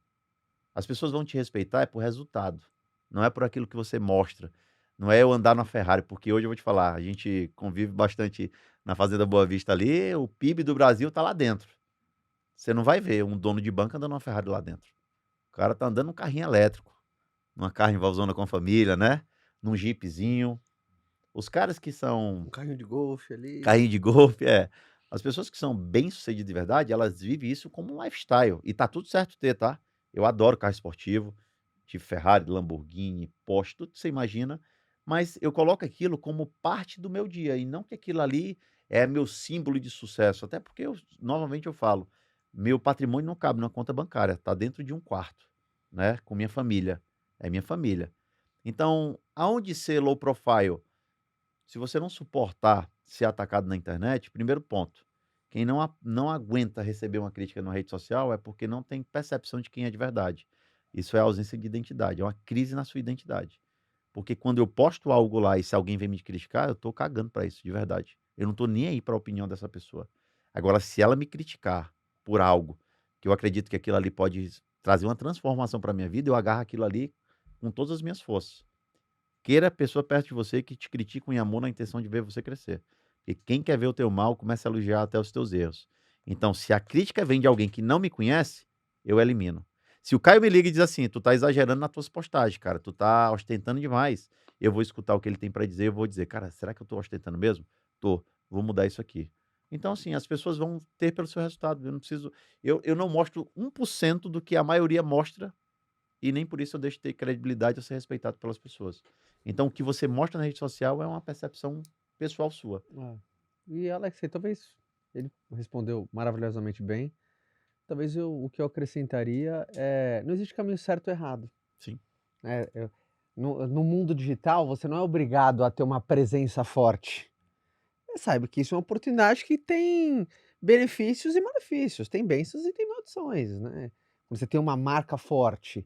As pessoas vão te respeitar é por resultado, não é por aquilo que você mostra. Não é eu andar na Ferrari, porque hoje eu vou te falar, a gente convive bastante na Fazenda Boa Vista ali, o PIB do Brasil tá lá dentro. Você não vai ver um dono de banco andando numa Ferrari lá dentro. O cara tá andando num carrinho elétrico, numa carnavalzona com a família, né? Num jeepzinho. Os caras que são Um carrinho de golfe ali. carrinho de golfe, as pessoas que são bem-sucedidas de verdade, elas vivem isso como um lifestyle. E tá tudo certo ter, tá? Eu adoro carro esportivo, tive Ferrari, Lamborghini, Porsche, tudo que você imagina, mas eu coloco aquilo como parte do meu dia e não que aquilo ali é meu símbolo de sucesso. Até porque, novamente eu falo, meu patrimônio não cabe numa conta bancária, tá dentro de um quarto, né? Com minha família. É minha família. Então, aonde ser low profile? Se você não suportar ser atacado na internet, primeiro ponto, quem não aguenta receber uma crítica na rede social é porque não tem percepção de quem é de verdade. Isso é ausência de identidade, é uma crise na sua identidade. Porque quando eu posto algo lá e se alguém vem me criticar, eu tô cagando pra isso, de verdade. Eu não tô nem aí pra opinião dessa pessoa. Agora, se ela me criticar por algo que eu acredito que aquilo ali pode trazer uma transformação pra minha vida, eu agarro aquilo ali com todas as minhas forças. Queira a pessoa perto de você que te critique com amor na intenção de ver você crescer. E quem quer ver o teu mal, começa a elogiar até os teus erros. Então, se a crítica vem de alguém que não me conhece, eu elimino. Se o Caio me liga e diz assim, tu tá exagerando nas tuas postagens, cara, tu tá ostentando demais, eu vou escutar o que ele tem para dizer, eu vou dizer, cara, será que eu tô ostentando mesmo? Tô, vou mudar isso aqui. Então, assim, as pessoas vão ter pelo seu resultado. Eu não preciso. Eu não mostro 1% do que a maioria mostra e nem por isso eu deixo de ter credibilidade ou ser respeitado pelas pessoas. Então, o que você mostra na rede social é uma percepção pessoal sua. É. E Alexei, talvez ele respondeu maravilhosamente bem. Talvez o que eu acrescentaria é, não existe caminho certo ou errado. Sim. No mundo digital, você não é obrigado a ter uma presença forte. Saiba que isso é uma oportunidade que tem benefícios e malefícios, tem bênçãos e tem maldições, né? Quando você tem uma marca forte,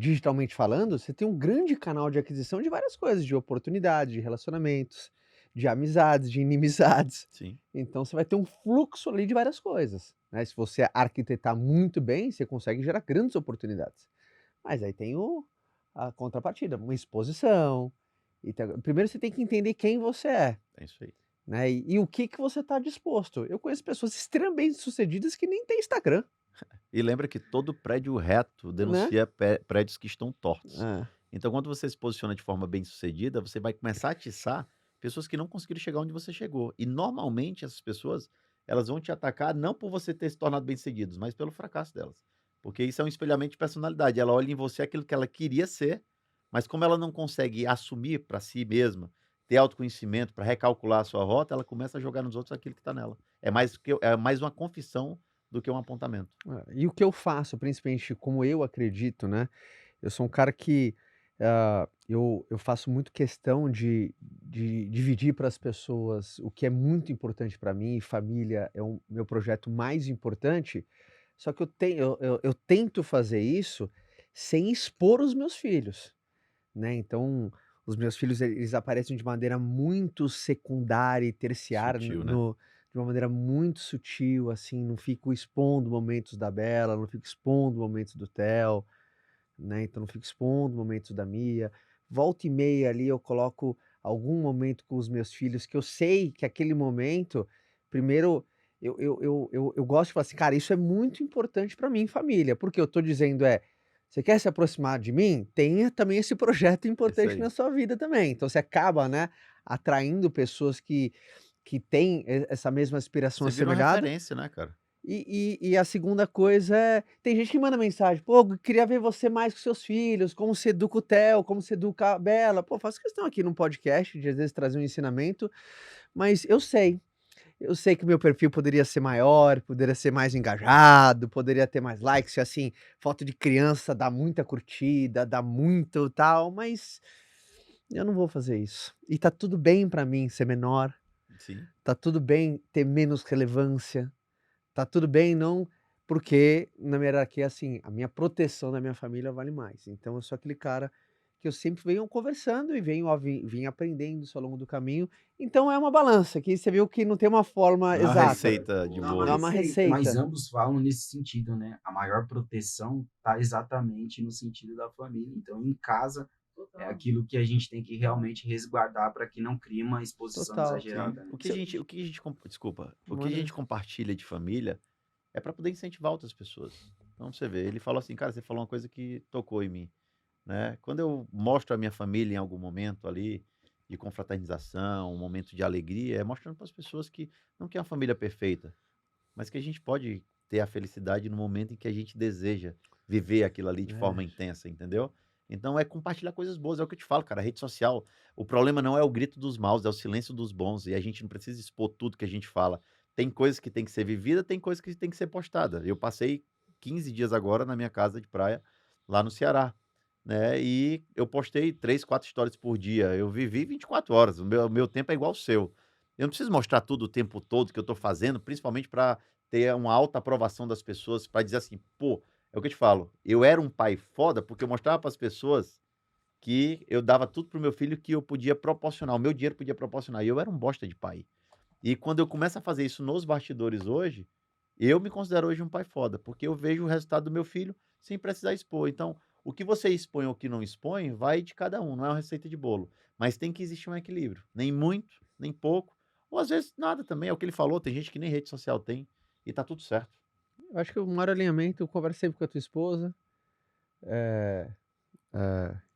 digitalmente falando, você tem um grande canal de aquisição de várias coisas, de oportunidades, de relacionamentos, de amizades, de inimizades. Sim. Então você vai ter um fluxo ali de várias coisas, né? Se você arquitetar muito bem, você consegue gerar grandes oportunidades. Mas aí tem a contrapartida, uma exposição. Primeiro você tem que entender quem você É isso aí. né? E o que você está disposto. Eu conheço pessoas extremamente sucedidas que nem têm Instagram, E lembra que todo prédio reto né? denuncia prédios que estão tortos. É. Então, quando você se posiciona de forma bem-sucedida, você vai começar a atiçar pessoas que não conseguiram chegar onde você chegou. E normalmente essas pessoas, elas vão te atacar não por você ter se tornado bem-sucedidos, mas pelo fracasso delas. Porque isso é um espelhamento de personalidade. Ela olha em você aquilo que ela queria ser, mas como ela não consegue assumir para si mesma, ter autoconhecimento para recalcular a sua rota, ela começa a jogar nos outros aquilo que está nela. É mais uma confissão do que um apontamento. E o que eu faço, principalmente como eu acredito, né? Eu sou um cara que eu faço muito questão de dividir para as pessoas o que é muito importante para mim, família é o meu projeto mais importante, só que eu tento fazer isso sem expor os meus filhos, né? Então, os meus filhos eles aparecem de maneira muito secundária e terciária Sutil, né? de uma maneira muito sutil, assim, não fico expondo momentos da Bela, não fico expondo momentos do Theo, né, então não fico expondo momentos da Mia. Volta e meia ali eu coloco algum momento com os meus filhos que eu sei que aquele momento, primeiro eu gosto de falar assim: "Cara, isso é muito importante para mim, família", porque eu tô dizendo você quer se aproximar de mim? Tenha também esse projeto Isso importante aí. na sua vida também. Então você acaba, né, atraindo pessoas que têm essa mesma aspiração Você vira uma assemelhada. referência, né, cara? E a segunda coisa tem gente que manda mensagem: "Pô, eu queria ver você mais com seus filhos, como você educa o Theo, como você educa a Bela". Pô, faço questão aqui num podcast de às vezes trazer um ensinamento, mas eu sei que meu perfil poderia ser maior, poderia ser mais engajado, poderia ter mais likes, e assim, foto de criança dá muita curtida, dá muito tal, mas eu não vou fazer isso. E tá tudo bem pra mim ser menor, Sim. tá tudo bem ter menos relevância, tá tudo bem não porque na minha hierarquia, assim, a minha proteção da minha família vale mais. Então eu sou aquele cara que eu sempre venho conversando e vim aprendendo isso ao longo do caminho. Então é uma balança, que você viu que não tem uma forma Não é uma exata, receita de Não é bolo. não é uma Mas receita. ambos falam nesse sentido, né? A maior proteção tá exatamente no sentido da família. Então, em casa, é aquilo que a gente tem que realmente resguardar para que não crie uma exposição Total, exagerada, né? O que a gente compartilha de família é para poder incentivar outras pessoas. Então você vê, ele falou assim, cara, você falou uma coisa que tocou em mim, né? Quando eu mostro a minha família em algum momento ali de confraternização, um momento de alegria, é mostrando para as pessoas que não que é uma família perfeita, mas que a gente pode ter a felicidade no momento em que a gente deseja viver aquilo ali de forma intensa, entendeu? Então é compartilhar coisas boas, é o que eu te falo, cara, a rede social, o problema não é o grito dos maus, é o silêncio dos bons, e a gente não precisa expor tudo que a gente fala. Tem coisas que tem que ser vivida, tem coisas que tem que ser postada. Eu passei 15 dias agora na minha casa de praia, lá no Ceará, né? E eu postei 3, 4 stories por dia. Eu vivi 24 horas, o meu tempo é igual ao seu. Eu não preciso mostrar tudo o tempo todo que eu tô fazendo, principalmente para ter uma alta aprovação das pessoas, para dizer assim, pô, é o que eu te falo, eu era um pai foda porque eu mostrava para as pessoas que eu dava tudo pro meu filho que eu podia proporcionar, o meu dinheiro podia proporcionar, e eu era um bosta de pai. E quando eu começo a fazer isso nos bastidores hoje, eu me considero hoje um pai foda, porque eu vejo o resultado do meu filho sem precisar expor. Então, o que você expõe ou o que não expõe, vai de cada um, não é uma receita de bolo. Mas tem que existir um equilíbrio. Nem muito, nem pouco, ou às vezes nada também, é o que ele falou, tem gente que nem rede social tem, e tá tudo certo. Eu acho que o maior alinhamento, conversa sempre com a tua esposa,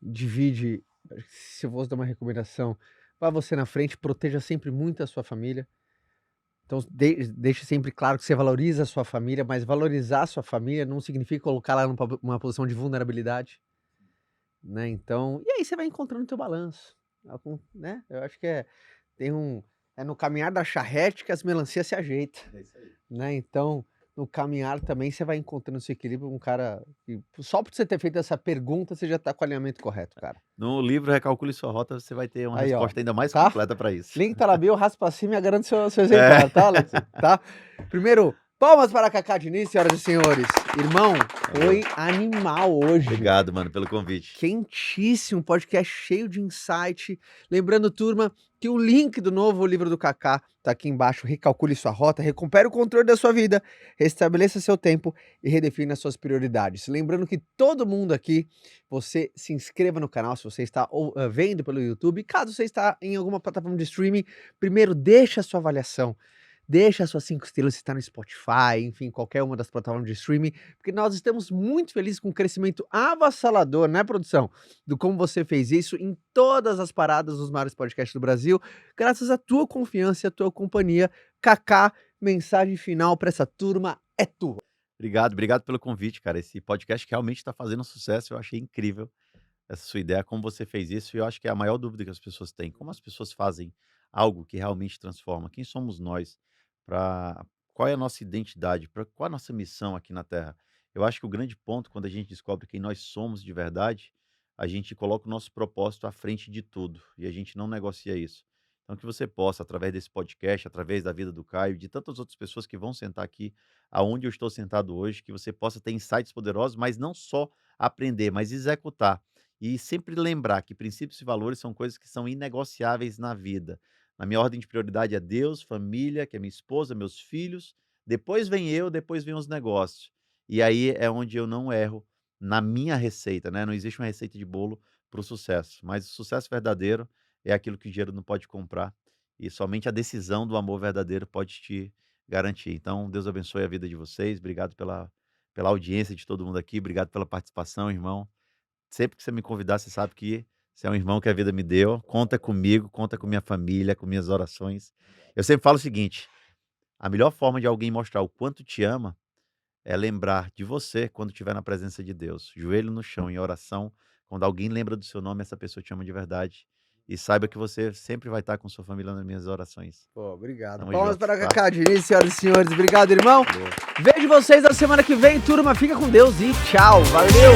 divide, se eu fosse dar uma recomendação, vá você na frente, proteja sempre muito a sua família. Então, deixe sempre claro que você valoriza a sua família, mas valorizar a sua família não significa colocá-la numa posição de vulnerabilidade, né? Então, e aí você vai encontrando o teu balanço, né? Eu acho que é no caminhar da charrete que as melancias se ajeitam, É isso aí. né? Então, no caminhar também você vai encontrando esse equilíbrio, um cara que, só por você ter feito essa pergunta, você já tá com o alinhamento correto, cara. No livro Recalcule Sua Rota, você vai ter uma Aí, ó, resposta ainda mais tá? completa para isso. Link tá na bio, raspa pra cima e garante seu exemplar, tá, Alex? Tá? Primeiro, palmas para Kaká Diniz, senhoras e senhores. Irmão, foi animal hoje. Obrigado, mano, pelo convite. Quentíssimo, podcast cheio de insight. Lembrando, turma, que o link do novo livro do Kaká tá aqui embaixo. Recalcule sua rota, recupere o controle da sua vida, restabeleça seu tempo e redefina suas prioridades. Lembrando que todo mundo aqui, você se inscreva no canal se você está vendo pelo YouTube. Caso você está em alguma plataforma de streaming, primeiro deixa a sua avaliação. Deixa as suas 5 estrelas se está no Spotify, enfim, qualquer uma das plataformas de streaming, porque nós estamos muito felizes com o crescimento avassalador, né, produção? Do como você fez isso em todas as paradas dos maiores podcasts do Brasil, graças à tua confiança e à tua companhia. Kaká, mensagem final para essa turma é tua. Obrigado pelo convite, cara. Esse podcast realmente está fazendo sucesso. Eu achei incrível essa sua ideia, como você fez isso. E eu acho que é a maior dúvida que as pessoas têm. Como as pessoas fazem algo que realmente transforma? Quem somos nós? Qual é a nossa identidade? Qual é a nossa missão aqui na Terra? Eu acho que o grande ponto, quando a gente descobre quem nós somos de verdade, a gente coloca o nosso propósito à frente de tudo. E a gente não negocia isso. Então, que você possa, através desse podcast, através da vida do Caio, de tantas outras pessoas que vão sentar aqui, aonde eu estou sentado hoje, que você possa ter insights poderosos, mas não só aprender, mas executar. E sempre lembrar que princípios e valores são coisas que são inegociáveis na vida. A minha ordem de prioridade é Deus, família, que é minha esposa, meus filhos, depois vem eu, depois vem os negócios. E aí é onde eu não erro na minha receita, né? Não existe uma receita de bolo para o sucesso, mas o sucesso verdadeiro é aquilo que o dinheiro não pode comprar e somente a decisão do amor verdadeiro pode te garantir. Então, Deus abençoe a vida de vocês. Obrigado pela audiência de todo mundo aqui. Obrigado pela participação, irmão. Sempre que você me convidar, você sabe que você é um irmão que a vida me deu. Conta comigo, conta com minha família, com minhas orações. Eu sempre falo o seguinte: a melhor forma de alguém mostrar o quanto te ama é lembrar de você quando estiver na presença de Deus. Joelho no chão, em oração. Quando alguém lembra do seu nome, essa pessoa te ama de verdade. E saiba que você sempre vai estar com sua família nas minhas orações. Pô, obrigado. Tamo Palmas junto, para tá? Kaká Diniz, senhoras e senhores. Obrigado, irmão. Valeu. Vejo vocês na semana que vem, turma. Fica com Deus e tchau. Valeu!